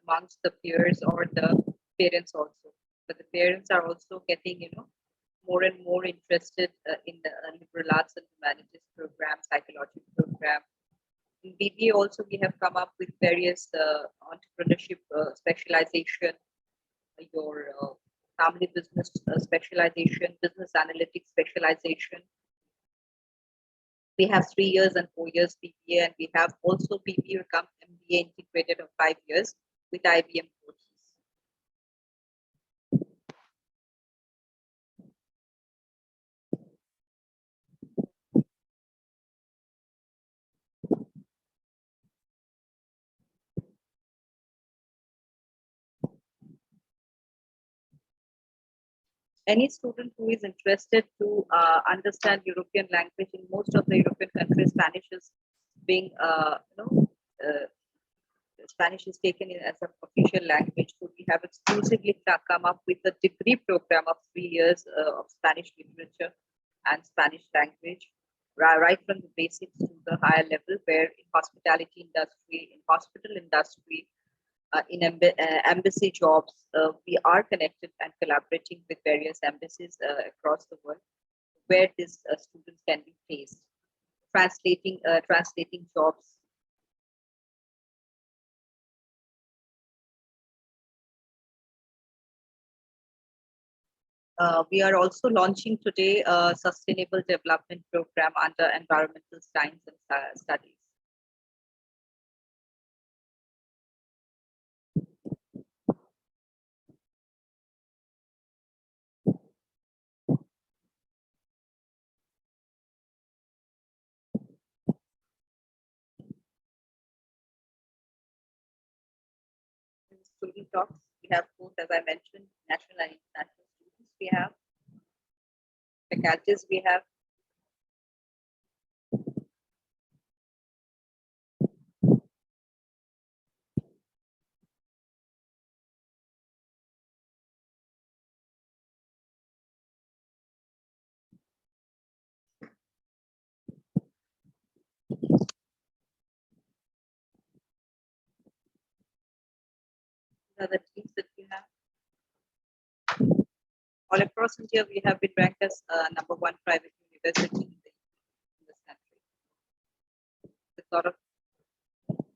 amongst the peers or the parents also. But the parents are also getting, more and more interested in the liberal arts and humanities program, psychology program. In BBA also, we have come up with various entrepreneurship specialization, your family business specialization, business analytics specialization. We have 3 years and 4 years BBA, and we have also BBA become MBA integrated of 5 years with IBM courses. Any student who is interested to understand European language, in most of the European countries, Spanish is being, Spanish is taken in as an official language. So we have exclusively come up with a degree program of 3 years of Spanish literature and Spanish language, right from the basics to the higher level, where in hospitality industry, in hospital industry, in embassy jobs, we are connected and collaborating with various embassies across the world, where these students can be placed, translating jobs. We are also launching today a sustainable development program under environmental science and studies. Student talks, we have both, as I mentioned, national and international students we have. faculties we have. These are the teams that we have. All across India, we have been ranked as #1 private university in this country. With a lot of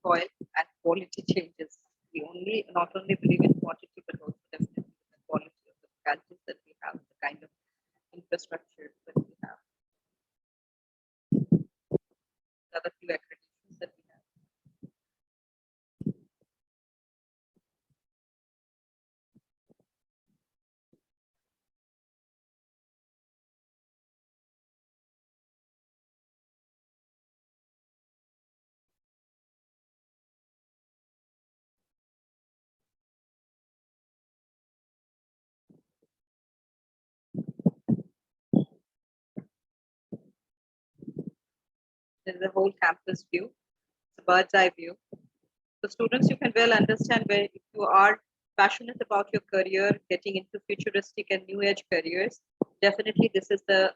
toil and quality changes. We not only believe in quantity, but also definitely the quality of the faculties that we have, the kind of infrastructure that we have. The other few accreditations that we have. There is a whole campus view. It's a bird's eye view. So students, you can well understand where if you are passionate about your career, getting into futuristic and new age careers, definitely this is the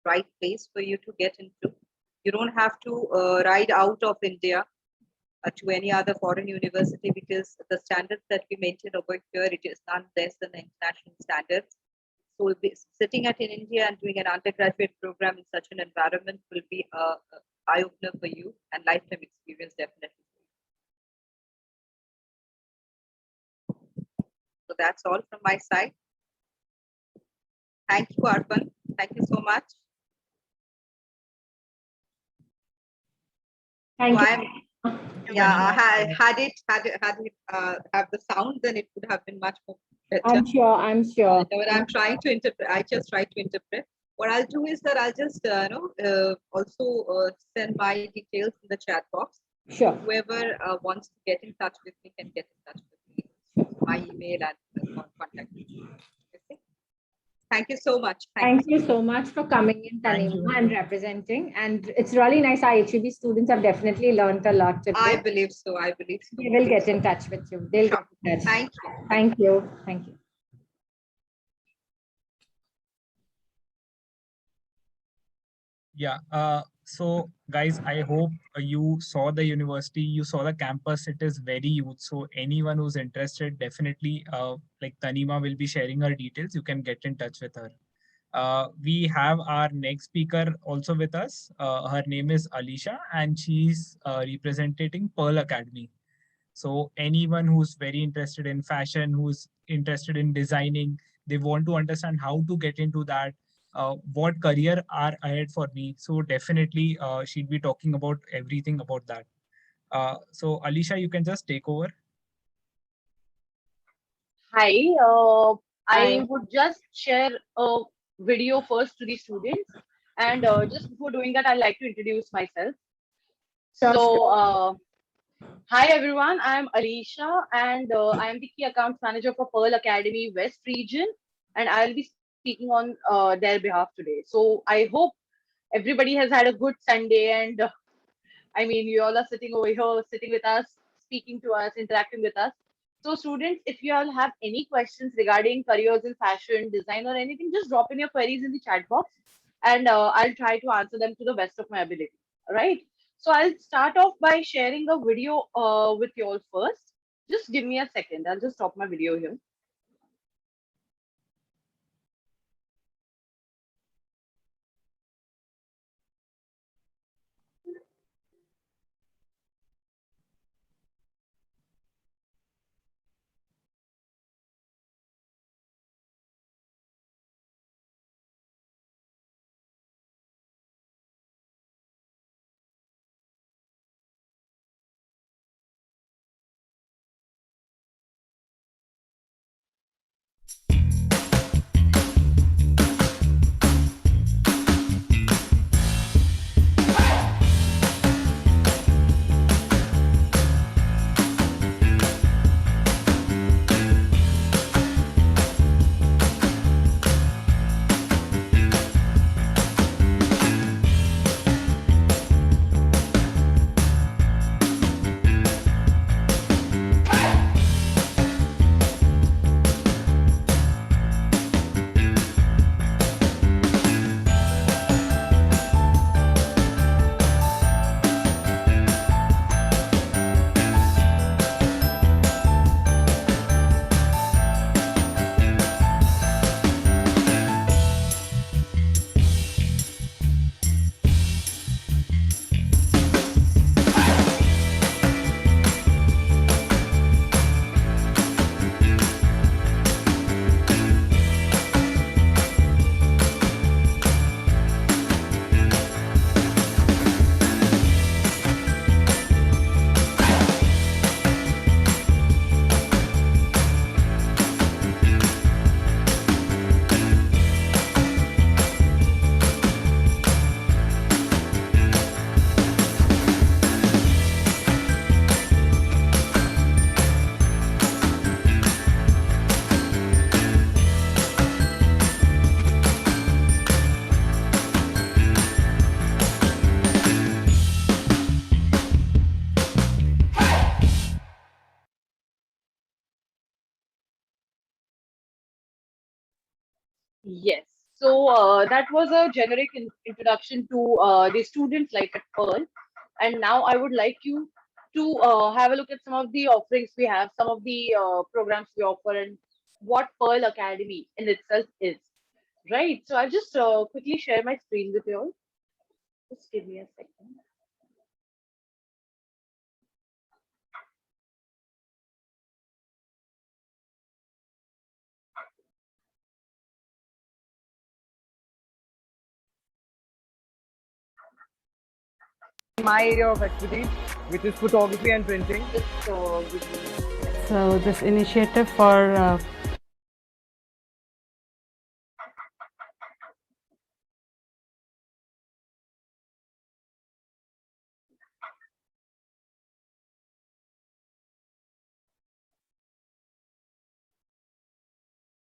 right place for you to get into. You don't have to ride out of India to any other foreign university because the standards that we maintain over here, it is none less than the international standards. So sitting in India and doing an undergraduate program in such an environment will be a eye opener for you and lifetime experience definitely. So that's all from my side. Thank you, Arpan. Thank you so much. Thank So you. yeah, had it have the sound, then it would have been much more better. I'm sure. But I'm trying to interpret. I just try to interpret. What I'll do is that I'll just also send my details in the chat box. Sure. Whoever wants to get in touch with me can get in touch with me. My email and contact. Okay. Thank you so much. Thank you so much for coming in, Thank you. Tanima, and representing. And it's really nice. Our HEB students have definitely learned a lot today. I believe so. I believe so. They will get in touch with you. They'll Sure. get in touch. Thank you. Thank you. Thank you. Yeah. So guys, I hope you saw the university, you saw the campus. It is very youth. So anyone who's interested, definitely, like Tanima will be sharing her details. You can get in touch with her. We have our next speaker also with us. Her name is Alisha, and she's representing Pearl Academy. So anyone who's very interested in fashion, who's interested in designing, they want to understand how to get into that, what career are ahead for me. So definitely she'd be talking about everything about that. So Alisha, you can just take over. Hi, Hi. I would just share a video first to the students. And just before doing that, I'd like to introduce myself. Sure, So, hi everyone, I'm Alicia and I am the key accounts manager for Pearl Academy West region, and I'll be speaking on their behalf today. So, I hope everybody has had a good Sunday, and I mean, you all are sitting over here, sitting with us, speaking to us, interacting with us. So, students, if you all have any questions regarding careers in fashion, design, or anything, just drop in your queries in the chat box, and I'll try to answer them to the best of my ability. All right. So, I'll start off by sharing a video with you all first. Just give me a second. I'll just stop my video here. Yes. So that was a generic introduction to the students life at Pearl. And now I would like you to have a look at some of the offerings we have, some of the programs we offer, and what Pearl Academy in itself is. Right. So I'll just quickly share my screen with you all. Just give me a second. My area of expertise, which is photography and printing. Just give me a second. So this initiative for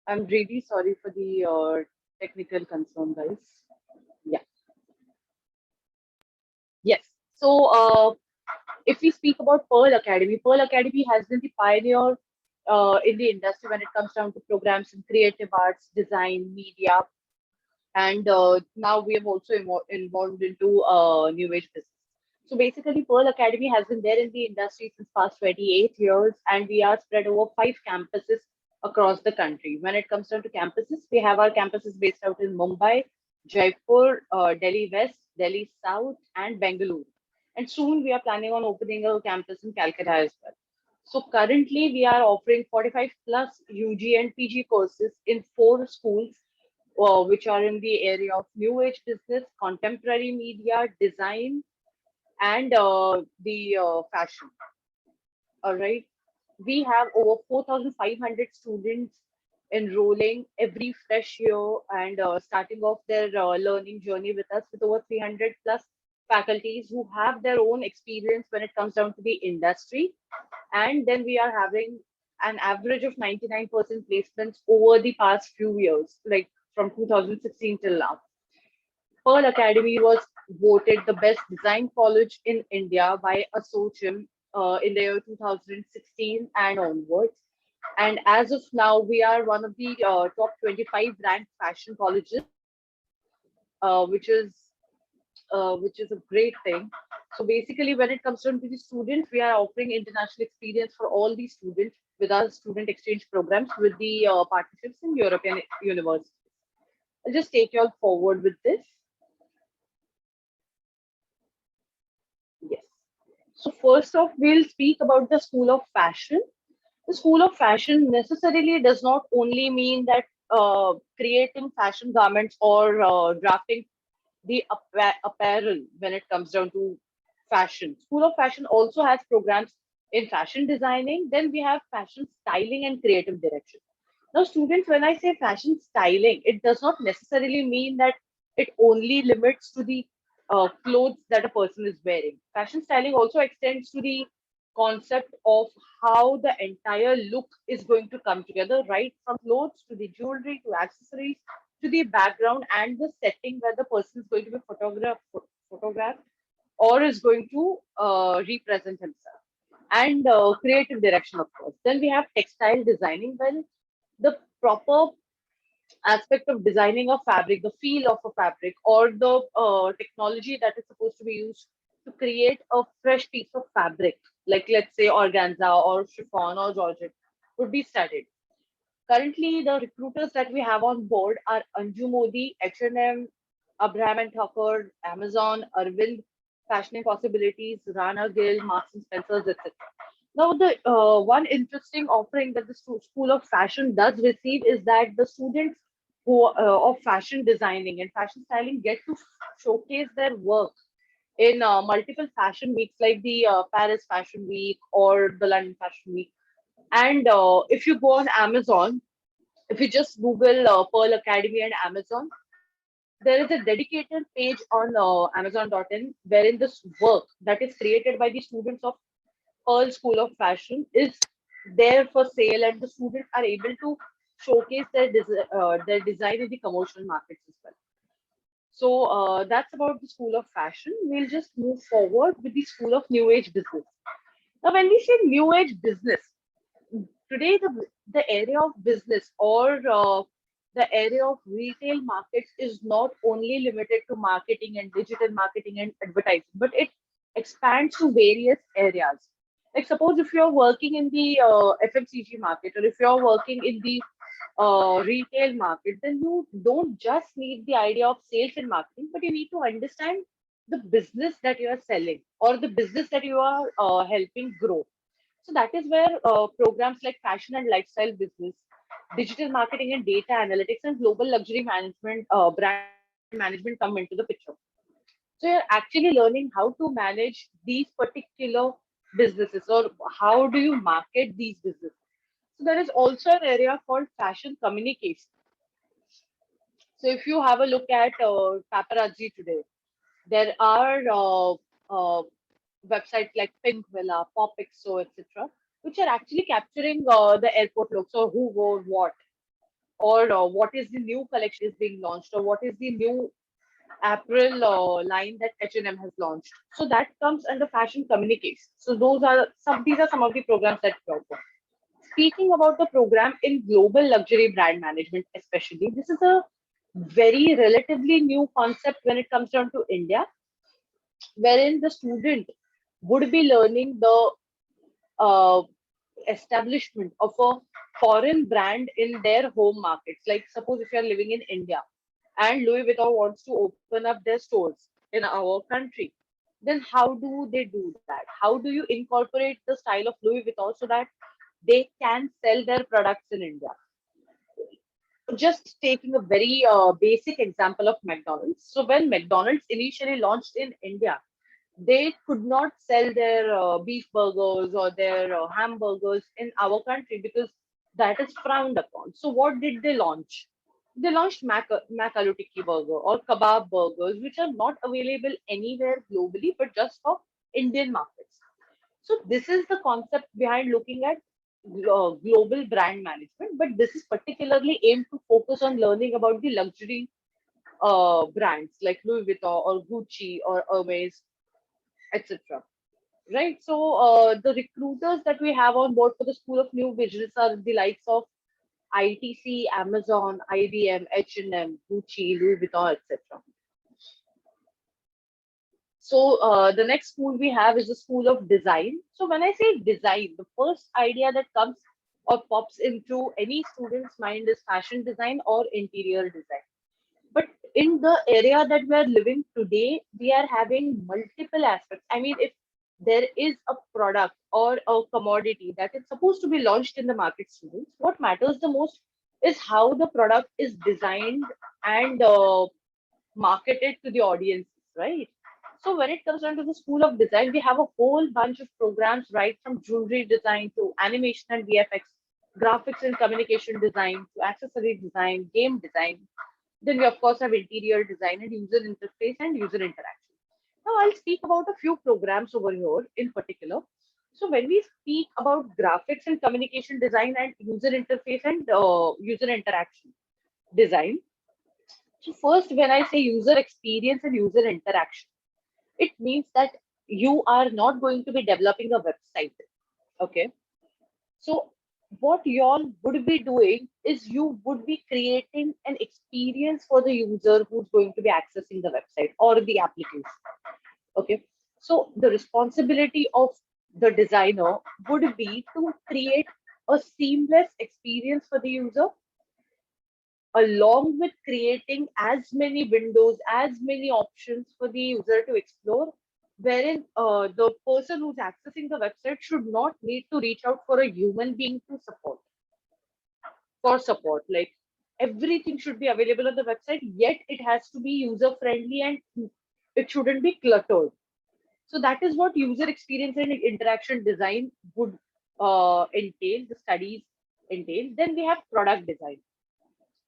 I'm really sorry for the technical concern, guys. Yeah. Yes. So if we speak about Pearl Academy has been the pioneer in the industry when it comes down to programs in creative arts, design, media, and now we have also involved into new age business. So basically, Pearl Academy has been there in the industry since past 28 years, and we are spread over 5 campuses across the country. When it comes down to campuses, we have our campuses based out in Mumbai, Jaipur, Delhi West, Delhi South, and Bengaluru. And soon we are planning on opening a campus in Calcutta as well. So currently we are offering 45 plus UG and PG courses in 4 schools, which are in the area of new age business, contemporary media, design, and the fashion. All right. We have over 4,500 students enrolling every fresh year and starting off their learning journey with us with over 300 plus faculties who have their own experience when it comes down to the industry. And then we are having an average of 99% placements over the past few years, like from 2016 till now. Pearl Academy was voted the best design college in India by Association in the year 2016 and onwards. And as of now, we are one of the top 25 ranked fashion colleges, which is a great thing. So basically, when it comes down to the students, we are offering international experience for all the students with our student exchange programs with the partnerships in European universities. I'll just take you all forward with this. Yes. So first off, we'll speak about the School of Fashion. The School of Fashion necessarily does not only mean that creating fashion garments or drafting the apparel when it comes down to fashion. School of Fashion also has programs in fashion designing. Then we have fashion styling and creative direction. Now, students, when I say fashion styling, it does not necessarily mean that it only limits to the clothes that a person is wearing. Fashion styling also extends to the concept of how the entire look is going to come together, right from clothes to the jewelry to accessories to the background and the setting where the person is going to be photographed or is going to represent himself. And creative direction, of course. Then we have textile designing. Well, the proper aspect of designing a fabric, the feel of a fabric, or the technology that is supposed to be used to create a fresh piece of fabric, like let's say organza or chiffon or georgette, would be studied. Currently, the recruiters that we have on board are Anju Modi, H&M, Abraham and Tucker, Amazon, Arvind, Fashioning Possibilities, Rana Gill, Marks and Spencers, etc. Now, the one interesting offering that the School of Fashion does receive is that the students who of fashion designing and fashion styling get to showcase their work in multiple fashion weeks like the Paris Fashion Week or the London Fashion Week. And if you go on Amazon, if you just Google Pearl Academy and Amazon, there is a dedicated page on Amazon.in wherein this work that is created by the students of Pearl School of Fashion is there for sale, and the students are able to showcase their design in the commercial markets as well. So that's about the School of Fashion. We'll just move forward with the School of New Age Business. Now, when we say New Age Business, today the area of business or the area of retail markets is not only limited to marketing and digital marketing and advertising, but it expands to various areas. Like suppose if you're working in the FMCG market, or if you're working in the retail market, then you don't just need the idea of sales and marketing, but you need to understand the business that you are selling or the business that you are helping grow. So that is where programs like fashion and lifestyle business, digital marketing and data analytics, and global luxury management, brand management come into the picture. So you're actually learning how to manage these particular businesses, or how do you market these businesses. So there is also an area called fashion communication. So if you have a look at paparazzi today, there are websites like Pink Villa, Popixo, etc., which are actually capturing the airport looks, or who wore what, or what is the new collection is being launched, or what is the new apparel line that H&M has launched. So that comes under fashion communication. So these are some of the programs that we offer. Speaking about the program in global luxury brand management, especially, this is a very relatively new concept when it comes down to India, wherein the student would be learning the uh, establishment of a foreign brand in their home markets. Like suppose if you're living in India and Louis Vuitton wants to open up their stores in our country, then how do they do that? How do you incorporate the style of Louis Vuitton so that they can sell their products in India? Just taking a very basic example of McDonald's. So when McDonald's initially launched in India, they could not sell their beef burgers or their hamburgers in our country because that is frowned upon. So what did they launch? They launched Mac Aloo Tikki burger or kebab burgers, which are not available anywhere globally, but just for Indian markets. So this is the concept behind looking at global brand management, but this is particularly aimed to focus on learning about the luxury brands like Louis Vuitton or Gucci or Hermes, etc. Right. So the recruiters that we have on board for the School of New Business are the likes of ITC, Amazon, IBM, H&M, Gucci, Louis Vuitton, etc. So the next school we have is the School of Design. So when I say design, the first idea that comes or pops into any student's mind is fashion design or interior design. But in the area that we are living today, we are having multiple aspects. I mean, if there is a product or a commodity that is supposed to be launched in the market, students, what matters the most is how the product is designed and marketed to the audience, right? So when it comes down to the School of Design, we have a whole bunch of programs, right from jewelry design to animation and VFX, graphics and communication design to accessory design, game design. Then we of course have interior design and user interface and user interaction. Now I'll speak about a few programs over here in particular. So when we speak about graphics and communication design and user interface and user interaction design, so first when I say user experience and user interaction, it means that you are not going to be developing a website. Okay. So what you all would be doing is you would be creating an experience for the user who's going to be accessing the website or the application. Okay. So the responsibility of the designer would be to create a seamless experience for the user, along with creating as many windows, as many options for the user to explore, wherein the person who's accessing the website should not need to reach out for a human being to support. Like everything should be available on the website, yet it has to be user friendly and it shouldn't be cluttered. So that is what user experience and interaction design would entail, the studies entail. Then we have product design.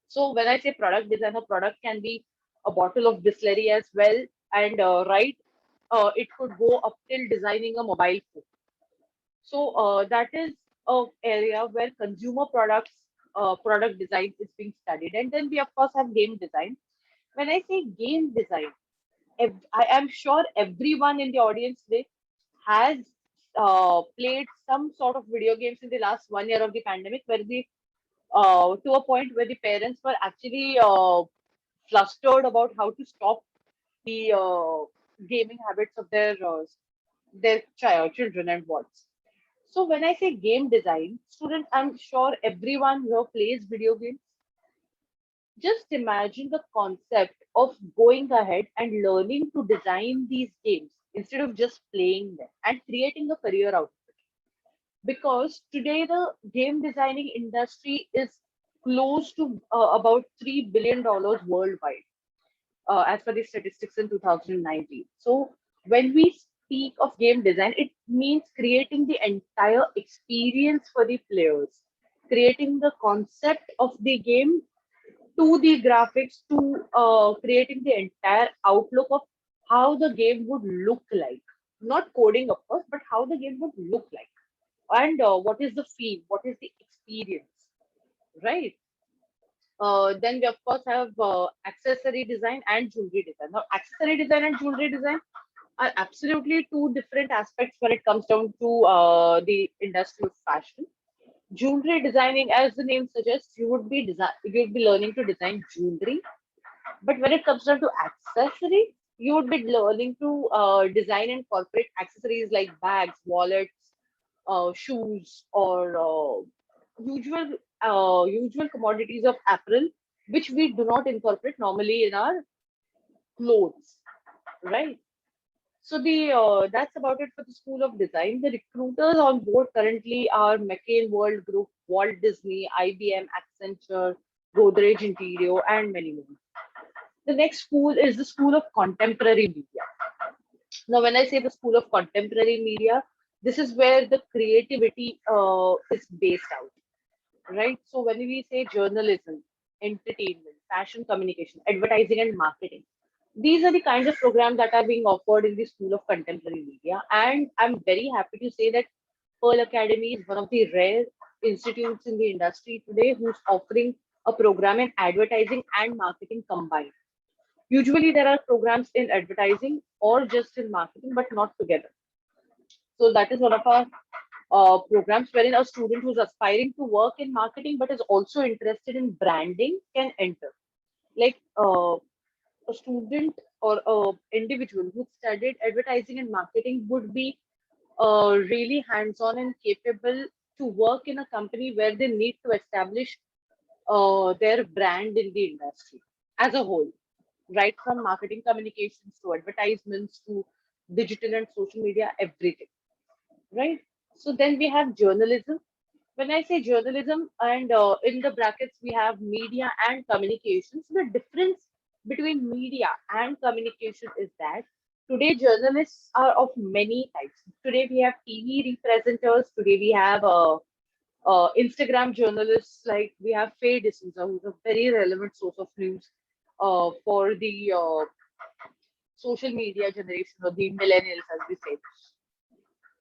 So when I say product design, a product can be a bottle of Bisleri as well, and it could go up till designing a mobile phone. So that is a area where consumer products product design is being studied, and then we of course have game design. When I say game design, I am sure everyone in the audience today has played some sort of video games in the last 1 year of the pandemic, where the to a point where the parents were actually flustered about how to stop the gaming habits of their children and what's. So when I say game design, students, I'm sure everyone here plays video games. Just imagine the concept of going ahead and learning to design these games instead of just playing them and creating a career out of it. Because today the game designing industry is close to about $3 billion worldwide, as per the statistics in 2019. So when we speak of game design, it means creating the entire experience for the players, creating the concept of the game to the graphics, to creating the entire outlook of how the game would look like. Not coding, of course, but how the game would look like. And what is the feel, what is the experience, right? Then we of course have accessory design and jewelry design. Now, accessory design and jewelry design are absolutely two different aspects when it comes down to the industry of fashion. Jewelry designing, as the name suggests, you would be learning to design jewelry. But when it comes down to accessory, you would be learning to design and incorporate accessories like bags, wallets, shoes, or usual usual commodities of apparel, which we do not incorporate normally in our clothes, right? So the that's about it for the School of Design. The recruiters on board currently are McCain World Group, Walt Disney, IBM, Accenture, Godrej Interior, and many more. The next school is the School of Contemporary Media. Now, when I say the School of Contemporary Media, this is where the creativity is based out, right? So when we say journalism, entertainment, fashion communication, advertising, and marketing, these are the kinds of programs that are being offered in the School of Contemporary Media. And I'm very happy to say that Pearl Academy is one of the rare institutes in the industry today who's offering a program in advertising and marketing combined. Usually, there are programs in advertising or just in marketing, but not together. So that is one of our programs wherein a student who's aspiring to work in marketing but is also interested in branding can enter. Like a student or a individual who studied advertising and marketing would be really hands-on and capable to work in a company where they need to establish their brand in the industry as a whole, right from marketing communications to advertisements to digital and social media, everything, right? So then we have journalism. When I say journalism, and in the brackets we have media and communications, the difference between media and communication is that today journalists are of many types. Today we have TV representers. Today we have Instagram journalists, like we have Faye D'Souza, who's a very relevant source of news for the social media generation or the millennials, as we say.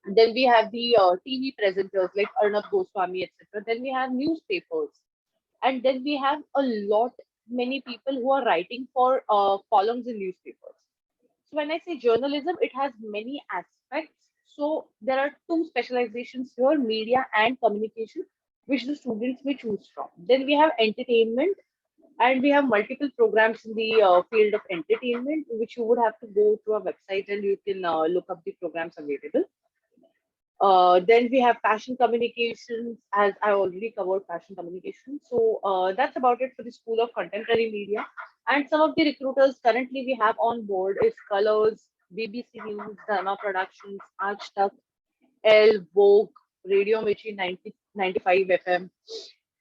Then we have the TV presenters like Arnab Goswami, etc. Then we have newspapers, and then we have a lot, many people who are writing for columns in newspapers. So when I say journalism, it has many aspects. So there are two specializations here, media and communication, which the students may choose from. Then we have entertainment, and we have multiple programs in the field of entertainment, which you would have to go to our website and you can look up the programs available. Then we have fashion communications, as I already covered fashion communication. So that's about it for the School of Contemporary Media. And some of the recruiters currently we have on board is Colors, BBC News, Dharma Productions, Aaj Tak, Elle, Vogue, Radio Mirchi 9095 FM.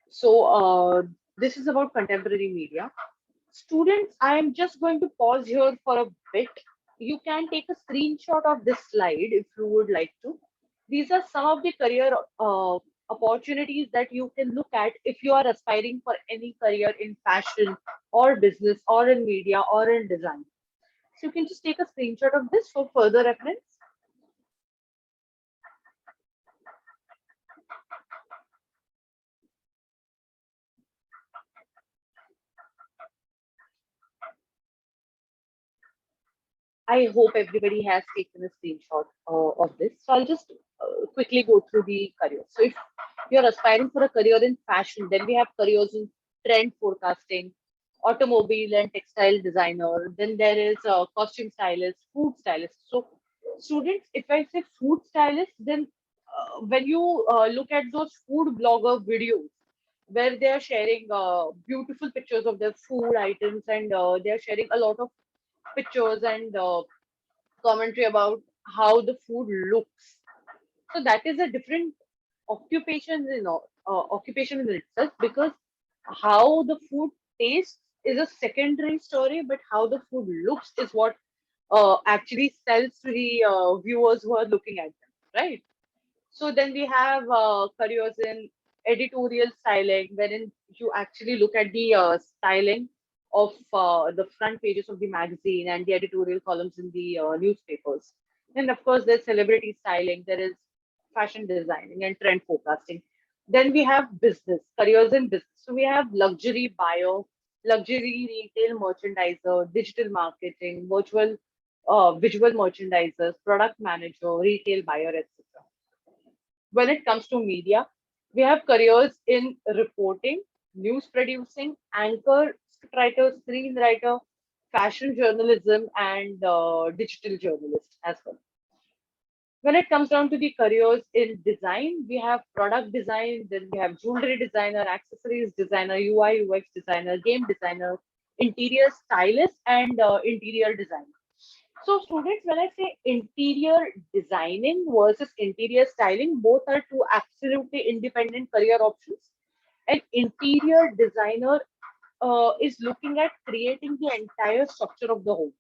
So this is about contemporary media. Students, I am just going to pause here for a bit. You can take a screenshot of this slide if you would like to. These are some of the career opportunities that you can look at if you are aspiring for any career in fashion or business or in media or in design. So you can just take a screenshot of this for further reference. I hope everybody has taken a screenshot of this. So I'll just quickly go through the careers. So if you're aspiring for a career in fashion, then we have careers in trend forecasting, automobile and textile designer. Then there is a costume stylist, food stylist. So students, if I say food stylist, then when you look at those food blogger videos where they are sharing beautiful pictures of their food items, and they are sharing a lot of pictures and commentary about how the food looks. So that is a different occupation in itself, because how the food tastes is a secondary story, but how the food looks is what actually sells to the viewers who are looking at them, right? So then we have careers in editorial styling, wherein you actually look at the styling of the front pages of the magazine and the editorial columns in the newspapers. And of course, there's celebrity styling, there is fashion designing and trend forecasting. Then we have business, careers in business. So we have luxury buyer, luxury retail merchandiser, digital marketing, virtual visual merchandisers, product manager, retail buyer, etc. When it comes to media, we have careers in reporting, news producing, anchor, scriptwriter, screenwriter, fashion journalism, and digital journalist as well. When it comes down to the careers in design, we have product design, then we have jewelry designer, accessories designer, UI, UX designer, game designer, interior stylist, and interior designer. So students, when I say interior designing versus interior styling, both are two absolutely independent career options. An interior designer is looking at creating the entire structure of the home.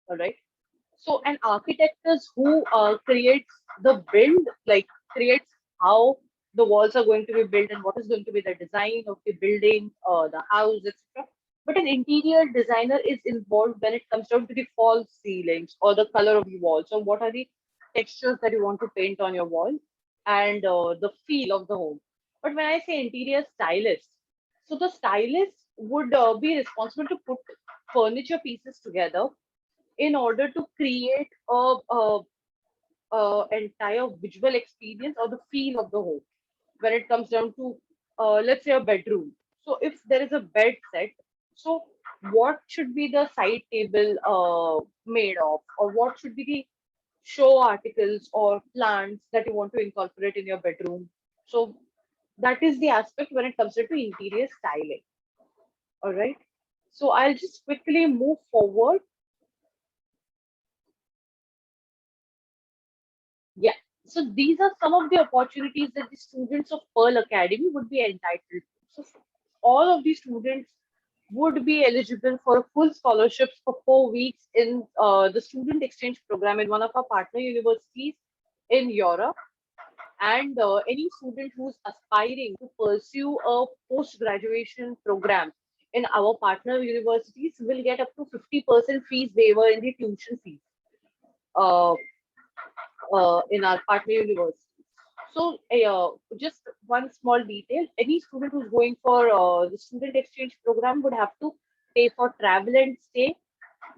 All right. So an architect is who creates the build, like creates how the walls are going to be built and what is going to be the design of the building, the house, etc. But an interior designer is involved when it comes down to the false ceilings or the color of the walls. So what are the textures that you want to paint on your wall, and the feel of the home. But when I say interior stylist, so the stylist would be responsible to put furniture pieces together in order to create a entire visual experience or the feel of the home. When it comes down to let's say a bedroom, so if there is a bed set, so what should be the side table made of, or what should be the show articles or plants that you want to incorporate in your bedroom. So that is the aspect when it comes to interior styling. All right, so I'll just quickly move forward. Yeah. So these are some of the opportunities that the students of Pearl Academy would be entitled to. So all of the students would be eligible for a full scholarships for 4 weeks in the student exchange program in one of our partner universities in Europe. And any student who's aspiring to pursue a post-graduation program in our partner universities will get up to 50% fees waiver in the tuition fees. In our partner universities. So, just one small detail: any student who's going for the student exchange program would have to pay for travel and stay,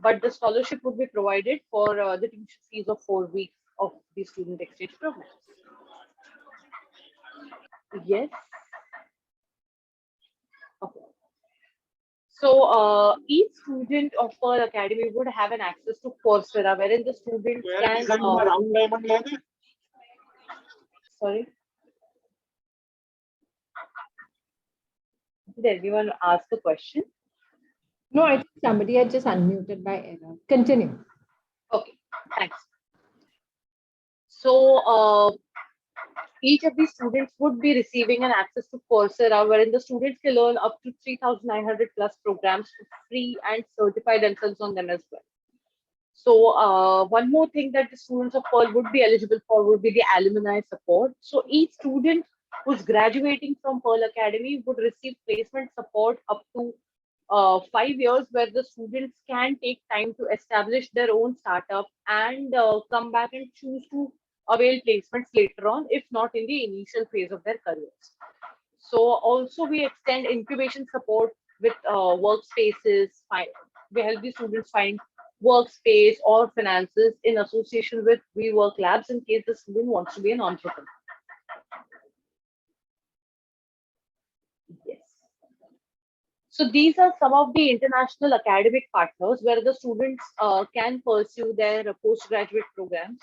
but the scholarship would be provided for the tuition fees of 4 weeks of the student exchange program. Yes. Okay. So, each student of Pearl Academy would have an access to Coursera, wherein the students can. Sorry. Did anyone ask a question? No, I think somebody had just unmuted by error. Continue. Okay, thanks. So, each of these students would be receiving an access to Coursera, wherein the students can learn up to 3,900 plus programs for free and certify themselves on them as well. So, one more thing that the students of Pearl would be eligible for would be the alumni support. So, each student who's graduating from Pearl Academy would receive placement support up to 5 years, where the students can take time to establish their own startup and come back and choose to avail placements later on, if not in the initial phase of their careers. So also we extend incubation support with workspaces. We help the students find workspace or finances in association with WeWork Labs in case the student wants to be an entrepreneur. Yes. So these are some of the international academic partners where the students can pursue their postgraduate programs.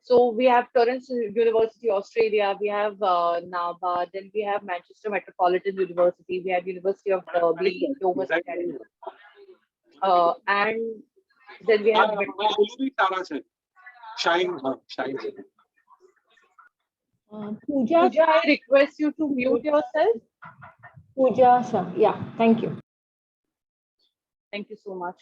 So we have Torrance University, Australia, we have NABA, then we have Manchester Metropolitan University, we have University of Derby, Dover Academy. And then we have Pooja, I request you to mute yourself. Pooja, sir. Yeah, thank you. Thank you so much.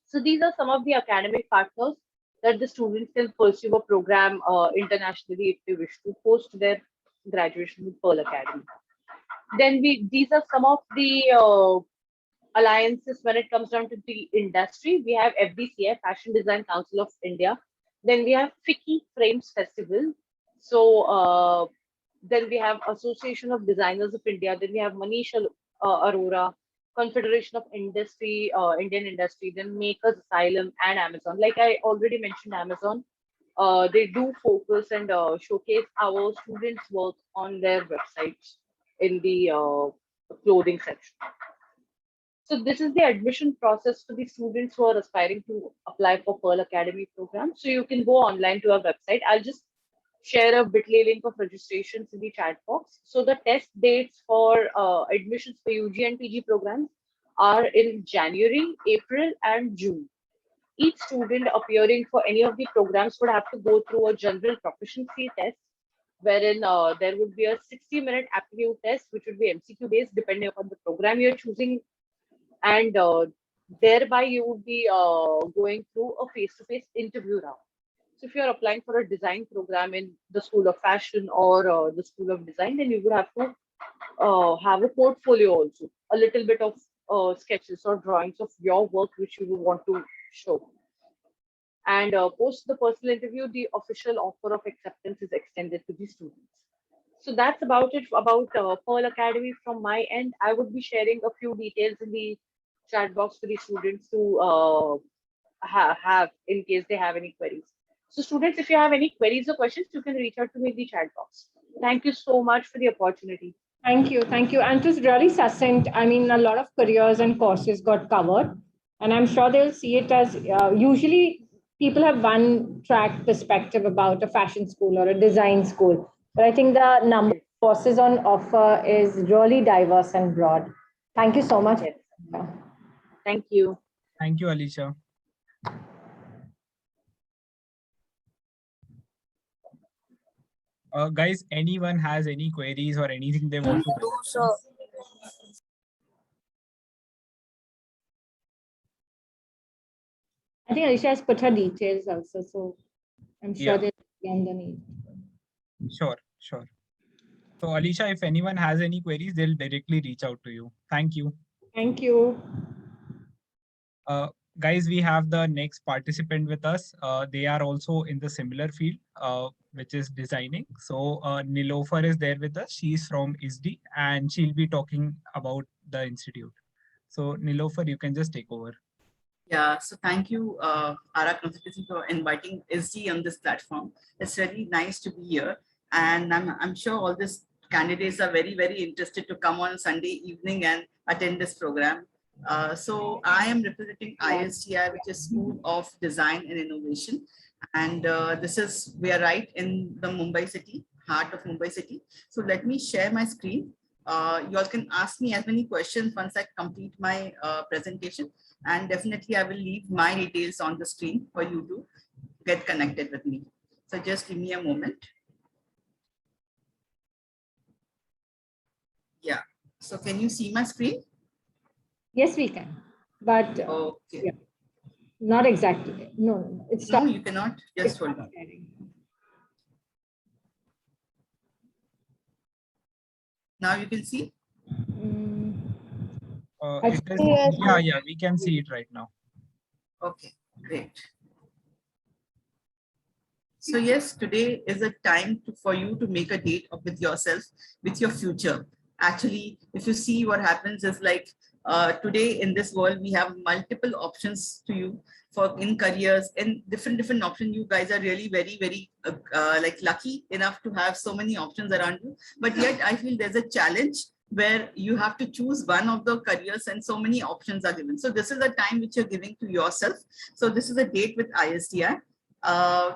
So these are some of the academic partners that the students can pursue a program internationally if they wish to post their graduation with Pearl Academy. Then these are some of the alliances when it comes down to the industry. We have FDCI, Fashion Design Council of India. Then we have FICCI Frames Festival. So then we have Association of Designers of India. Then we have Manish Arora, Confederation of Industry, Indian Industry, then Makers Asylum and Amazon. Like I already mentioned, Amazon, they do focus and showcase our students' work on their websites in the clothing section. So this is the admission process for the students who are aspiring to apply for Pearl Academy program. So you can go online to our website. I'll just share a bit.ly link of registrations in the chat box. So the test dates for admissions for UG and PG programs are in January, April, and June. Each student appearing for any of the programs would have to go through a general proficiency test, wherein there would be a 60-minute aptitude test, which would be MCQ based depending upon the program you're choosing. And thereby you would be going through a face-to-face interview round. So if you're applying for a design program in the School of Fashion or the School of Design, then you would have to have a portfolio also, a little bit of sketches or drawings of your work which you would want to show. And post the personal interview, the official offer of acceptance is extended to the students. So that's about it about Pearl Academy from my end. I would be sharing a few details in the chat box for the students to have in case they have any queries. So students, if you have any queries or questions, you can reach out to me in the chat box. Thank you so much for the opportunity. Thank you. Thank you. And it was really succinct. I mean, a lot of careers and courses got covered. And I'm sure they'll see it as usually people have one track perspective about a fashion school or a design school. But I think the number of courses on offer is really diverse and broad. Thank you so much. Yes. Thank you. Thank you, Alicia. Guys, anyone has any queries or anything they want to discuss? I think Alicia has put her details also, so I'm sure Yeah. they'll be underneath. Sure. So Alicia, if anyone has any queries, they'll directly reach out to you. Thank you. Thank you. Guys, we have the next participant with us. They are also in the similar field, which is designing. So Nilofer is there with us. She's from ISD and she'll be talking about the institute. So Nilofer, you can just take over. Yeah, so thank you, Ara Consultancy, for inviting SD on this platform. It's really nice to be here. And I'm sure all these candidates are very, very interested to come on Sunday evening and attend this program. So I am representing ISDI, which is School of Design and Innovation. And we are right in the Mumbai city, heart of Mumbai city. So let me share my screen. You all can ask me as many questions once I complete my presentation. And definitely I will leave my details on the screen for you to get connected with me. So just give me a moment. Yeah. So can you see my screen? Yes, we can. But Okay. yeah. Not exactly. No, it's No, you cannot. Just hold on. Now you can see. Yeah, we can see it right now. Okay, great. So yes, today is a time for you to make a date with yourself, with your future. Actually, if you see what happens is like today in this world, we have multiple options to you for in careers and different options. You guys are really very like lucky enough to have so many options around you. But yet I feel there's a challenge where you have to choose one of the careers and so many options are given. So this is a time which you're giving to yourself. So this is a date with ISDI.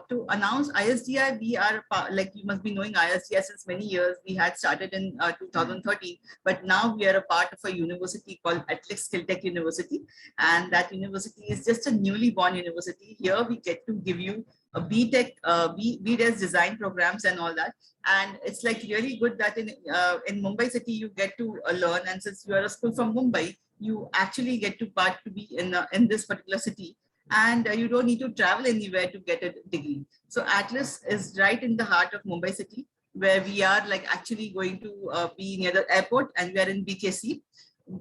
To announce ISDI, we are like you must be knowing ISDI since many years. We had started in 2013, but now we are a part of a university called Atlas Skilltech University, and that university is just a newly born university. Here we get to give you a BTech, BDES design programs and all that, and it's like really good that in Mumbai city you get to learn, and since you are a school from Mumbai, you actually get to be in this particular city, and you don't need to travel anywhere to get a degree. So Atlas is right in the heart of Mumbai city, where we are like actually going to be near the airport, and we are in BKC.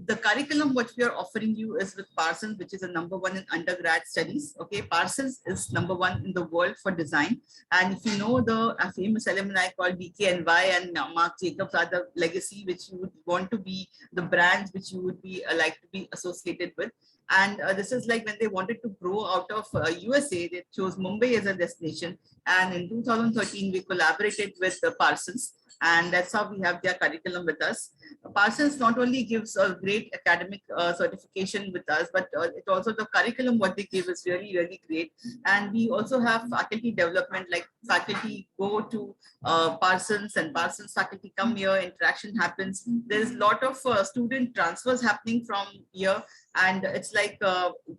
The curriculum what we are offering you is with Parsons, which is a #1 in undergrad studies. Okay, Parsons is #1 in the world for design. And if you know the famous alumni called DKNY and Marc Jacobs are the legacy which you would want to be, the brands which you would be like to be associated with. And this is like when they wanted to grow out of USA, they chose Mumbai as a destination. And in 2013, we collaborated with Parsons, and that's how we have their curriculum with us. Parsons not only gives a great academic certification with us, but it also the curriculum what they give is really great. And we also have faculty development, like faculty go to Parsons and Parsons faculty come here, interaction happens. There's a lot of student transfers happening from here, and it's like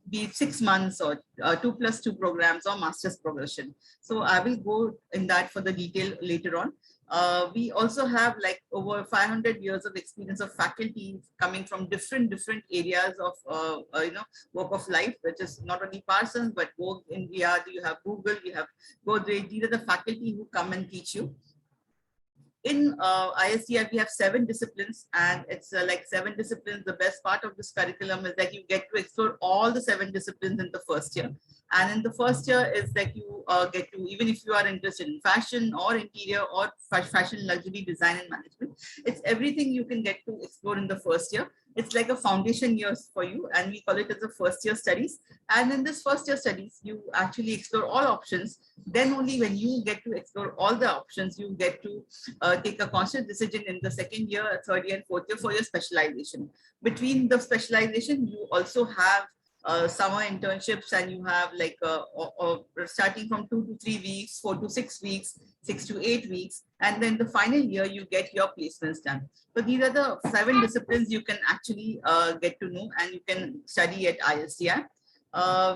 be it 6 months or 2+2 programs or master's progression. So I will go in that for the detail later on. We also have like over 500 years of experience of faculty coming from different areas of work of life, which is not only Parsons but Vogue India. You have Google, you have Godrej. These are the faculty who come and teach you. In ISDI, we have 7 disciplines, and it's like 7 disciplines. The best part of this curriculum is that you get to explore all the 7 disciplines in the first year. And in the first year is that you get to, even if you are interested in fashion or interior or fashion, luxury, design and management, it's everything you can get to explore in the first year. It's like a foundation year for you, and we call it as a first year studies. And in this first year studies, you actually explore all options. Then only when you get to explore all the options, you get to take a conscious decision in the second year, third year and fourth year for your specialization. Between the specialization, you also have summer internships, and you have like starting from 2 to 3 weeks, 4 to 6 weeks, 6 to 8 weeks, and then the final year you get your placements done. So these are the 7 disciplines you can actually get to know, and you can study at ISDI.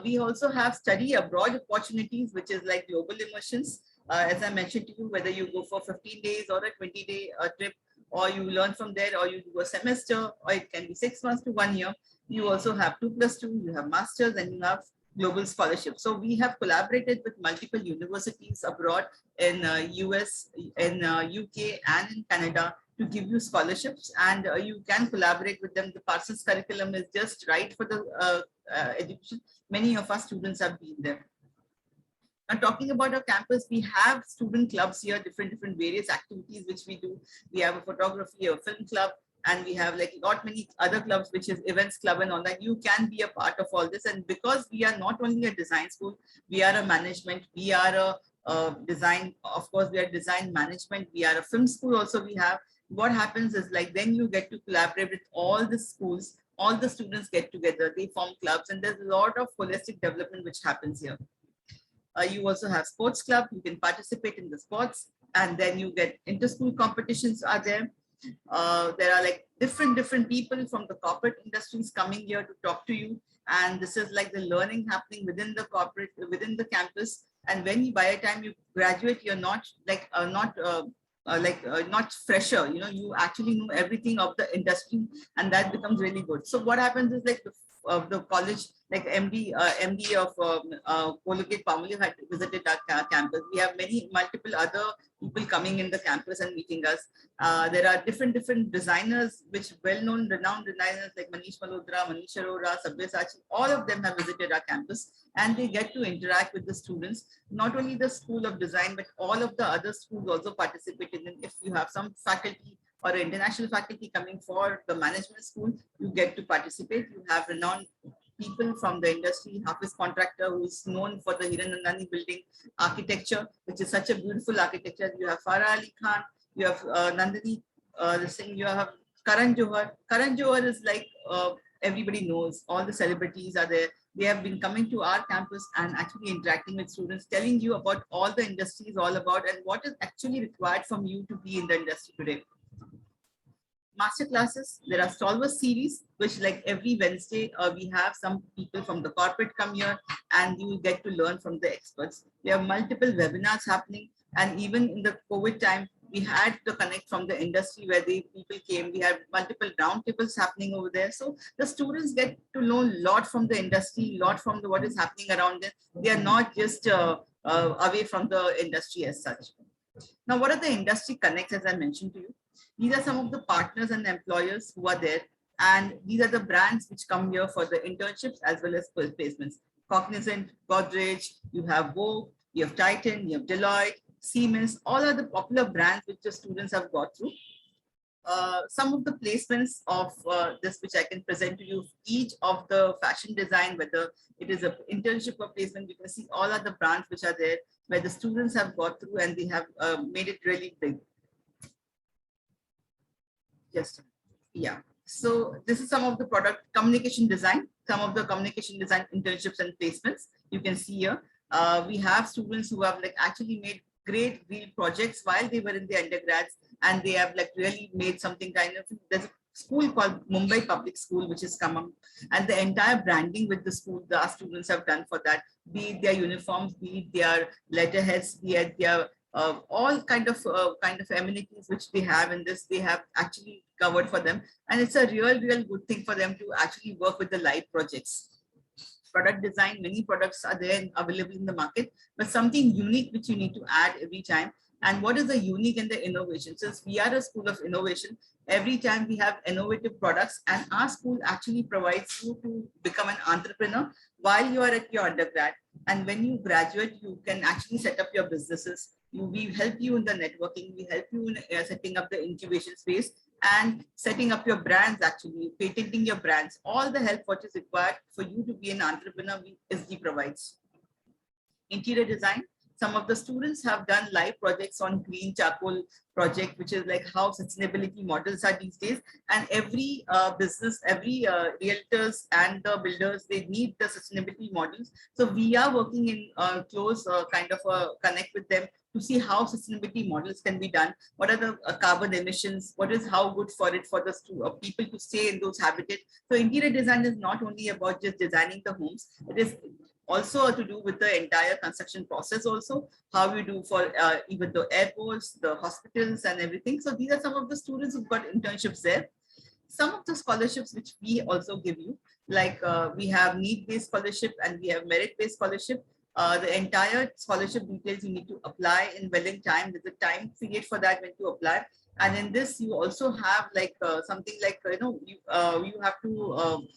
We also have study abroad opportunities, which is like global immersions. As I mentioned to you, whether you go for 15 days or a 20-day trip, or you learn from there, or you do a semester, or it can be 6 months to 1 year. You also have 2+2, you have masters, and you have global scholarship. So we have collaborated with multiple universities abroad in US, in UK and in Canada to give you scholarships, and you can collaborate with them. The Parsons curriculum is just right for the education. Many of our students have been there. Now, talking about our campus, we have student clubs here, different various activities which we do. We have a photography, a film club, and we have like not many other clubs, which is events club and all that. You can be a part of all this. And because we are not only a design school, we are a management, we are a design, of course, we are design management, we are a film school also we have. What happens is like then you get to collaborate with all the schools, all the students get together, they form clubs, and there's a lot of holistic development which happens here. You also have sports club, you can participate in the sports, and then you get inter-school competitions are there. There are like different people from the corporate industries coming here to talk to you, and this is like the learning happening within the corporate, within the campus. And when you, by the time you graduate, you're not like not fresher, you know, you actually know everything of the industry, and that becomes really good. So what happens is like the college, like MD of Colgate-Palmolive had visited our campus. We have multiple other people coming in the campus and meeting us. There are different designers, which well-known, renowned designers like Manish Malhotra, Manish Arora, Sabyasachi, all of them have visited our campus, and they get to interact with the students. Not only the School of Design, but all of the other schools also participate in it. If you have some faculty or international faculty coming for the management school, you get to participate. You have renowned people from the industry. Hafiz Contractor, who is known for the Hiranandani building architecture, which is such a beautiful architecture. You have Farah Ali Khan, you have Nandini Singh, you have Karan Johar. Karan Johar is like everybody knows, all the celebrities are there. They have been coming to our campus and actually interacting with students, telling you about all the industry is all about and what is actually required from you to be in the industry today. Master classes, there are Solver series, which like every Wednesday, we have some people from the corporate come here and you get to learn from the experts. We have multiple webinars happening, and even in the COVID time, we had to connect from the industry where the people came. We had multiple roundtables happening over there. So the students get to know a lot from the industry, a lot from what is happening around them. They are not just away from the industry as such. Now, what are the industry connects, as I mentioned to you? These are some of the partners and employers who are there. And these are the brands which come here for the internships as well as placements. Cognizant, Godrej, you have Vogue, you have Titan, you have Deloitte, Siemens, all are the popular brands which the students have got through. Some of the placements of this which I can present to you, each of the fashion design, whether it is an internship or placement, you can see all are the brands which are there where the students have got through and they have made it really big. Yes, yeah. So this is some of the product communication design, some of the communication design internships and placements. You can see here, we have students who have like actually made great real projects while they were in the undergrads, and they have like really made something kind of, there's a school called Mumbai Public School, which has come up, and the entire branding with the school, the students have done for that, be it their uniforms, be it their letterheads, be it their all kind of amenities which they have in this, they have actually covered for them. And it's a real good thing for them to actually work with the live projects. Product design, many products are there and available in the market, but something unique which you need to add every time. And what is the unique and the innovation? Since we are a school of innovation, every time we have innovative products, and our school actually provides you to become an entrepreneur while you are at your undergrad. And when you graduate, you can actually set up your businesses. We help you in the networking, we help you in setting up the incubation space and setting up your brands, actually patenting your brands. All the help what is required for you to be an entrepreneur, SG provides. Interior design, some of the students have done live projects on green charcoal project, which is like how sustainability models are these days. And every business, every realtors and the builders, they need the sustainability models. So we are working in close kind of a connect with them to see how sustainability models can be done. What are the carbon emissions? What is how good for it for the people to stay in those habitats? So interior design is not only about just designing the homes. It is also to do with the entire construction process also, how we do for even the airports, the hospitals and everything. So these are some of the students who've got internships there. Some of the scholarships which we also give you, like we have need-based scholarship and we have merit-based scholarship. The entire scholarship details you need to apply in well in time. There's a time period for that when to apply. And in this, you also have like something like, you have to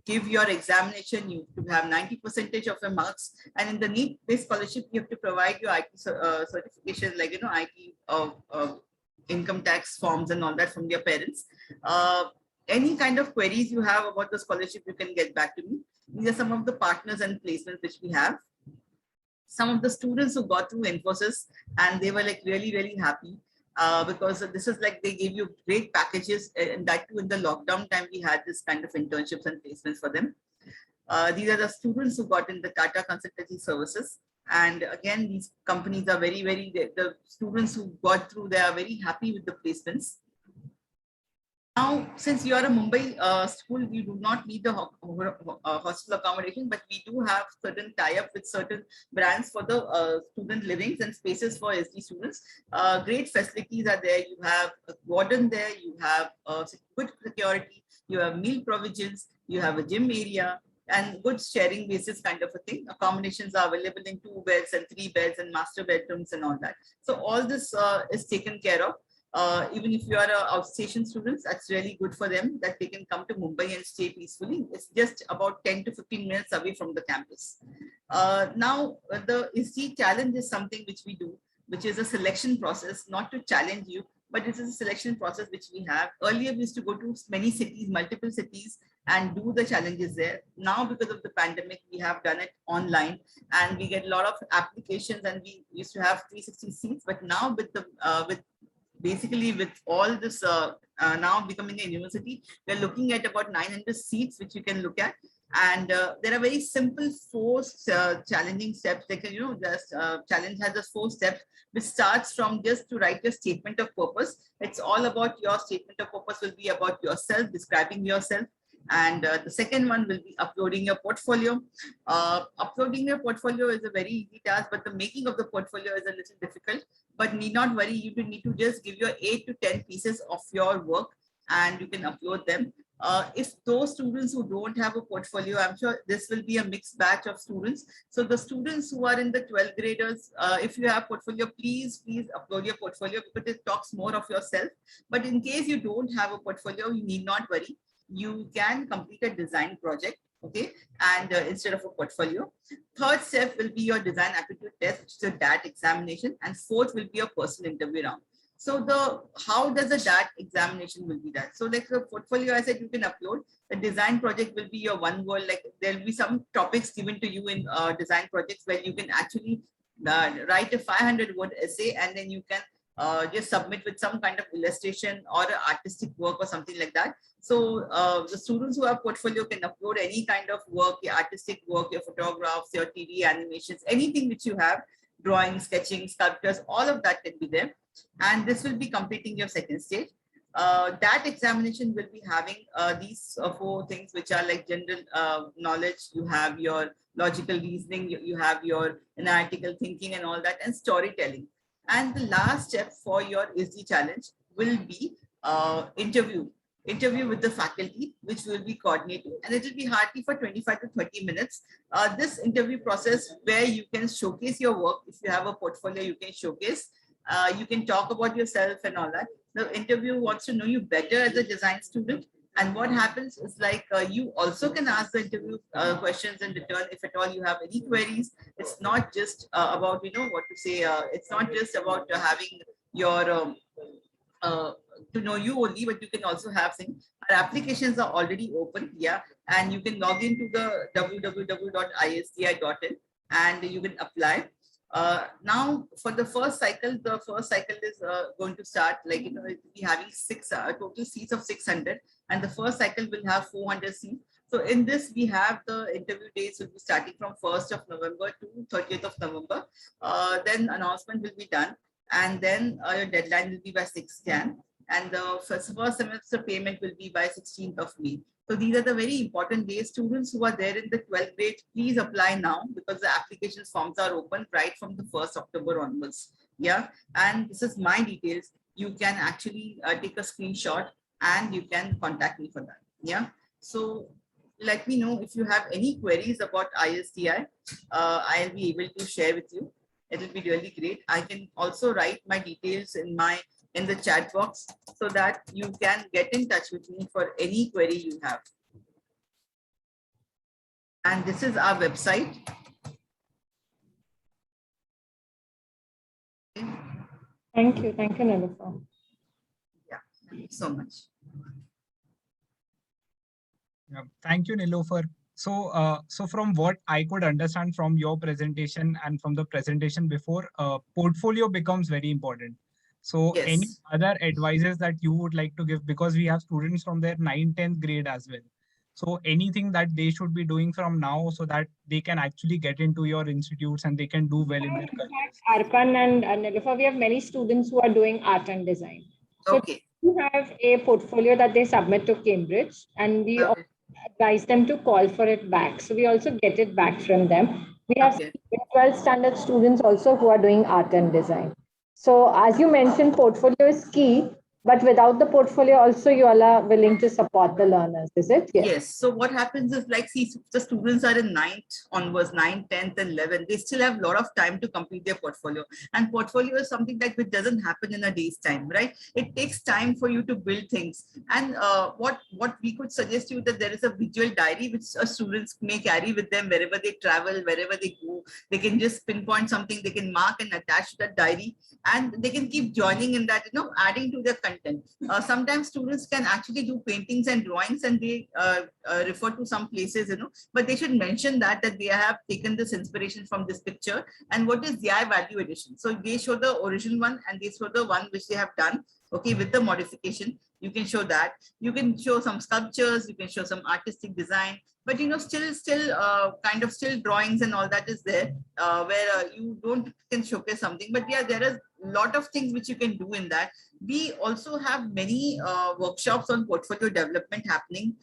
give your examination, you have to have 90% of your marks. And in the need-based scholarship, you have to provide your IT certification, like, IT income tax forms and all that from your parents. Any kind of queries you have about the scholarship, you can get back to me. These are some of the partners and placements which we have. Some of the students who got through Infosys and they were like really happy because this is like they gave you great packages, and that too in the lockdown time we had this kind of internships and placements for them. These are the students who got in the Tata Consultancy Services. And again, these companies are the students who got through, they are very happy with the placements. Now, since you are a Mumbai school, you do not need the hostel accommodation, but we do have certain tie-up with certain brands for the student livings and spaces for SD students. Great facilities are there. You have a warden there, you have good security, you have meal provisions, you have a gym area, and good sharing basis kind of a thing. Accommodations are available in 2 beds and 3 beds and master bedrooms and all that. So all this is taken care of. Even if you are outstation students, that's really good for them that they can come to Mumbai and stay peacefully. It's just about 10 to 15 minutes away from the campus. Now, the ISG challenge is something which we do, which is a selection process, not to challenge you, but this is a selection process which we have. Earlier, we used to go to many cities, multiple cities, and do the challenges there. Now, because of the pandemic, we have done it online, and we get a lot of applications, and we used to have 360 seats. But now with the basically with all this now becoming a university, we're looking at about 900 seats which you can look at. And there are very simple 4 challenging steps. Like, this challenge has just 4 steps, which starts from just to write your statement of purpose. It's all about your statement of purpose will be about yourself, describing yourself. And the second one will be uploading your portfolio. Uploading your portfolio is a very easy task, but the making of the portfolio is a little difficult. But need not worry, you need to just give your 8 to 10 pieces of your work and you can upload them. If those students who don't have a portfolio, I'm sure this will be a mixed batch of students. So the students who are in the 12th graders, if you have portfolio, please upload your portfolio because it talks more of yourself. But in case you don't have a portfolio, you need not worry. You can complete a design project, okay, and instead of a portfolio. Third step will be your design aptitude test, which is a DAT examination, and fourth will be a personal interview round. So how does the DAT examination will be done? So like the portfolio, I said, you can upload. The design project will be your one word. Like there will be some topics given to you in design projects where you can actually write a 500-word essay, and then you can just submit with some kind of illustration or artistic work or something like that. So the students who have portfolio can upload any kind of work, your artistic work, your photographs, your TV animations, anything which you have, drawing, sketching, sculptures, all of that can be there. And this will be completing your second stage. That examination will be having these 4 things, which are like general knowledge. You have your logical reasoning, you have your analytical thinking and all that, and storytelling. And the last step for your ISD challenge will be interview with the faculty, which will be coordinating, and it will be hardly for 25 to 30 minutes. This interview process where you can showcase your work. If you have a portfolio, you can showcase. You can talk about yourself and all that. The interview wants to know you better as a design student. And what happens is like you also can ask the interview questions in return if at all you have any queries. It's not just about, what to say. It's not just about having your to know you only, but you can also have things. Our applications are already open, yeah, and you can log into the www.isdi.in and you can apply. Now for the first cycle is going to start, like, it will be having total seats of 600, and the first cycle will have 400 seats. So in this, we have the interview dates will be starting from 1st of November to 30th of November. Then announcement will be done, and then your deadline will be by 6th Jan, and the first semester payment will be by 16th of May. So these are the very important days. Students who are there in the 12th grade, please apply now because the application forms are open right from the 1st October onwards. Yeah, and this is my details. You can actually take a screenshot and you can contact me for that. Yeah, so let me know if you have any queries about ISDI. I'll be able to share with you. It will be really great. I can also write my details in the chat box so that you can get in touch with me for any query you have. And this is our website. Thank you, Nilofer. Yeah, thank you so much. Yeah, thank you, Nilofer. So, so from what I could understand from your presentation and from the presentation before, portfolio becomes very important. So Yes. any other advices that you would like to give, because we have students from their 9th, 10th grade as well. So anything that they should be doing from now so that they can actually get into your institutes and they can do well in their careers. Arkan and Nilofer, we have many students who are doing art and design. So Okay. we have a portfolio that they submit to Cambridge, and we Okay. advise them to call for it back. So we also get it back from them. We have Okay. 12th standard students also who are doing art and design. So as you mentioned, portfolio is key. But without the portfolio, also you all are willing to support the learners, is it? Yes. So what happens is, like, see, the students are in 9th onwards, 9th, 10th, and 11th. They still have a lot of time to complete their portfolio. And portfolio is something that which doesn't happen in a day's time, right? It takes time for you to build things. And what we could suggest you that there is a visual diary which students may carry with them wherever they travel, wherever they go. They can just pinpoint something, they can mark and attach that diary, and they can keep joining in that, adding to their content. Sometimes students can actually do paintings and drawings, and they refer to some places, but they should mention that they have taken this inspiration from this picture and what is their value addition. So they show the original one and they show the one which they have done, okay, with the modification. You can show that. You can show some sculptures, you can show some artistic design, but still drawings and all that is there, where you don't can showcase something. But yeah, there is a lot of things which you can do in that. We also have many workshops on portfolio development happening.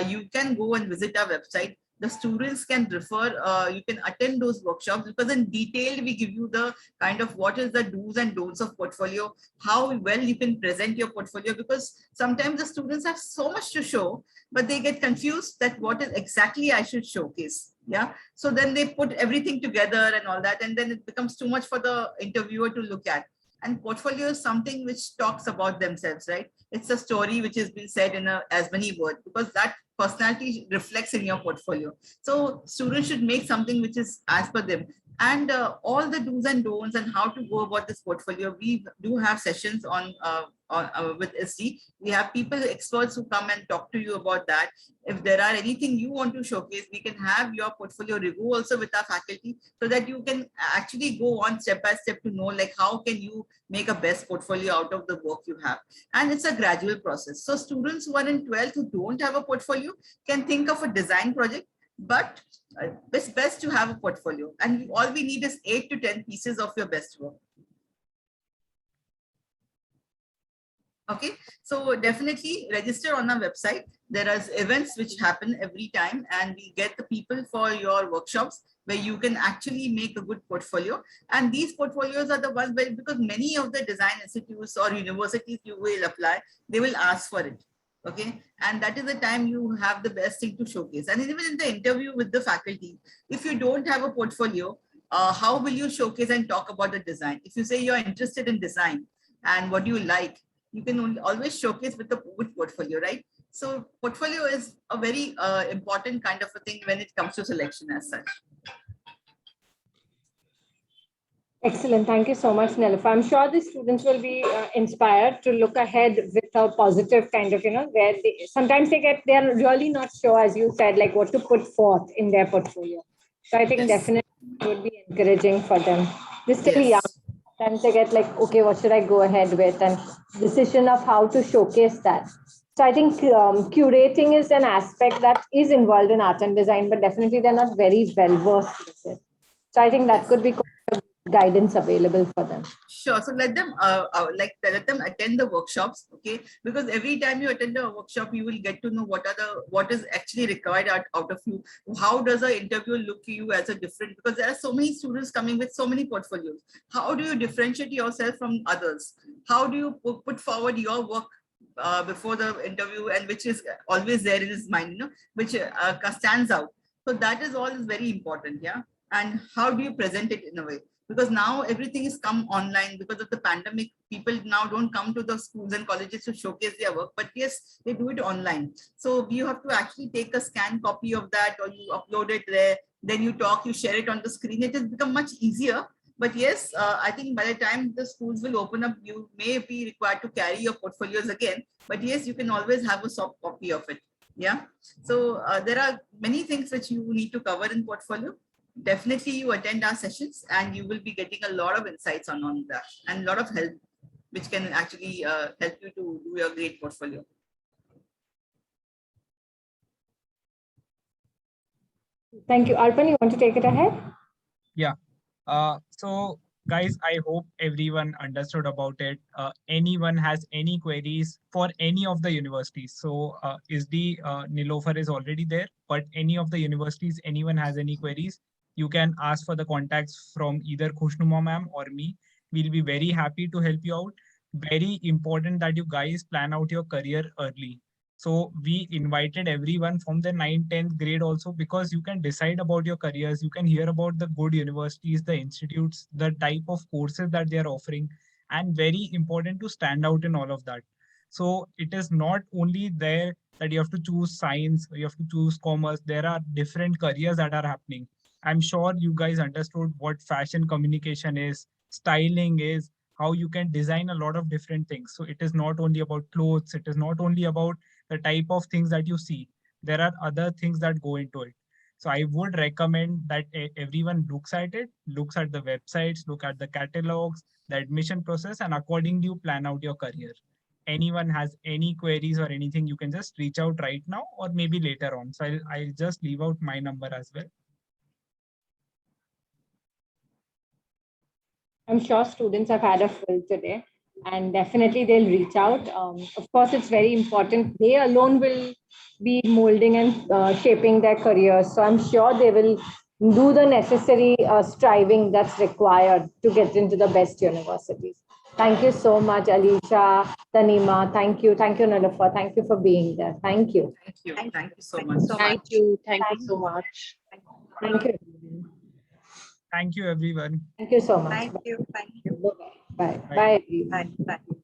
You can go and visit our website. The students can refer, you can attend those workshops, because in detail we give you the kind of what is the do's and don'ts of portfolio, how well you can present your portfolio, because sometimes the students have so much to show, but they get confused that what is exactly I should showcase. Yeah. So then they put everything together and all that, and then it becomes too much for the interviewer to look at. And portfolio is something which talks about themselves, right? It's a story which has been said in as many words, because that personality reflects in your portfolio. So students should make something which is as per them. And all the do's and don'ts and how to go about this portfolio, we do have sessions on with SD. We have people, experts who come and talk to you about that. If there are anything you want to showcase, we can have your portfolio review also with our faculty, so that you can actually go on step by step to know, like, how can you make a best portfolio out of the work you have. And it's a gradual process. So students who are in 12th who don't have a portfolio can think of a design project, but it's best to have a portfolio, and all we need is 8 to 10 pieces of your best work. Okay, so definitely register on our website. There are events which happen every time, and we get the people for your workshops where you can actually make a good portfolio. And these portfolios are the ones where, because many of the design institutes or universities you will apply, they will ask for it. Okay, and that is the time you have the best thing to showcase. And even in the interview with the faculty, if you don't have a portfolio, how will you showcase and talk about the design? If you say you're interested in design and what do you like, you can always showcase with a good portfolio, right? So portfolio is a very important kind of a thing when it comes to selection as such. Excellent. Thank you so much, Nilofer. I'm sure the students will be inspired to look ahead with a positive kind of, where sometimes they're really not sure, as you said, like what to put forth in their portfolio. So I think definitely it would be encouraging for them. They're still young. Sometimes they get like, okay, what should I go ahead with? And decision of how to showcase that. So I think curating is an aspect that is involved in art and design, but definitely they're not very well versed with it. So I think that could be guidance available for them. Sure. So let them let them attend the workshops, okay? Because every time you attend a workshop, you will get to know what is actually required out of you. How does an interview look to you as a different? Because there are so many students coming with so many portfolios. How do you differentiate yourself from others? How do you put forward your work before the interview, and which is always there in his mind, which stands out? So that is all very important, yeah. And how do you present it in a way? Because now everything is come online because of the pandemic. People now don't come to the schools and colleges to showcase their work, but yes, they do it online. So you have to actually take a scanned copy of that, or you upload it there, then you talk, you share it on the screen. It has become much easier. But yes, I think by the time the schools will open up, you may be required to carry your portfolios again. But yes, you can always have a soft copy of it. Yeah. So there are many things which you need to cover in portfolio. Definitely you attend our sessions and you will be getting a lot of insights on that, and a lot of help which can actually help you to do your great portfolio. Thank you. Arpan, you want to take it ahead? Yeah. So guys, I hope everyone understood about it. Anyone has any queries for any of the universities. So Nilofer is already there, but any of the universities, anyone has any queries, you can ask for the contacts from either Khushnuma ma'am or me. We'll be very happy to help you out. very important that you guys plan out your career early. So we invited everyone from the 9th, 10th grade also, because you can decide about your careers. You can hear about the good universities, the institutes, the type of courses that they are offering, and very important to stand out in all of that. So it is not only there that you have to choose science, or you have to choose commerce. There are different careers that are happening. I'm sure you guys understood what fashion communication is, styling is, how you can design a lot of different things. So it is not only about clothes, it is not only about the type of things that you see. There are other things that go into it. So I would recommend that everyone looks at it, looks at the websites, look at the catalogs, the admission process, and accordingly you plan out your career. Anyone has any queries or anything, you can just reach out right now or maybe later on. So I'll just leave out my number as well. I'm sure students have had a fill today, and definitely they'll reach out. Of course, it's very important. They alone will be molding and shaping their careers. So I'm sure they will do the necessary striving that's required to get into the best universities. Thank you so much, Alisha, Tanima. Thank you. Thank you, Nilufar. Thank you for being there. Thank you. Thank you. Thank Thank you so Thank you much. so Thank much. you. Thank you so much. Thank you. Thank you, everyone. Thank you so much. Thank you. Thank you. Bye. Bye. Bye. Bye. Bye. Bye.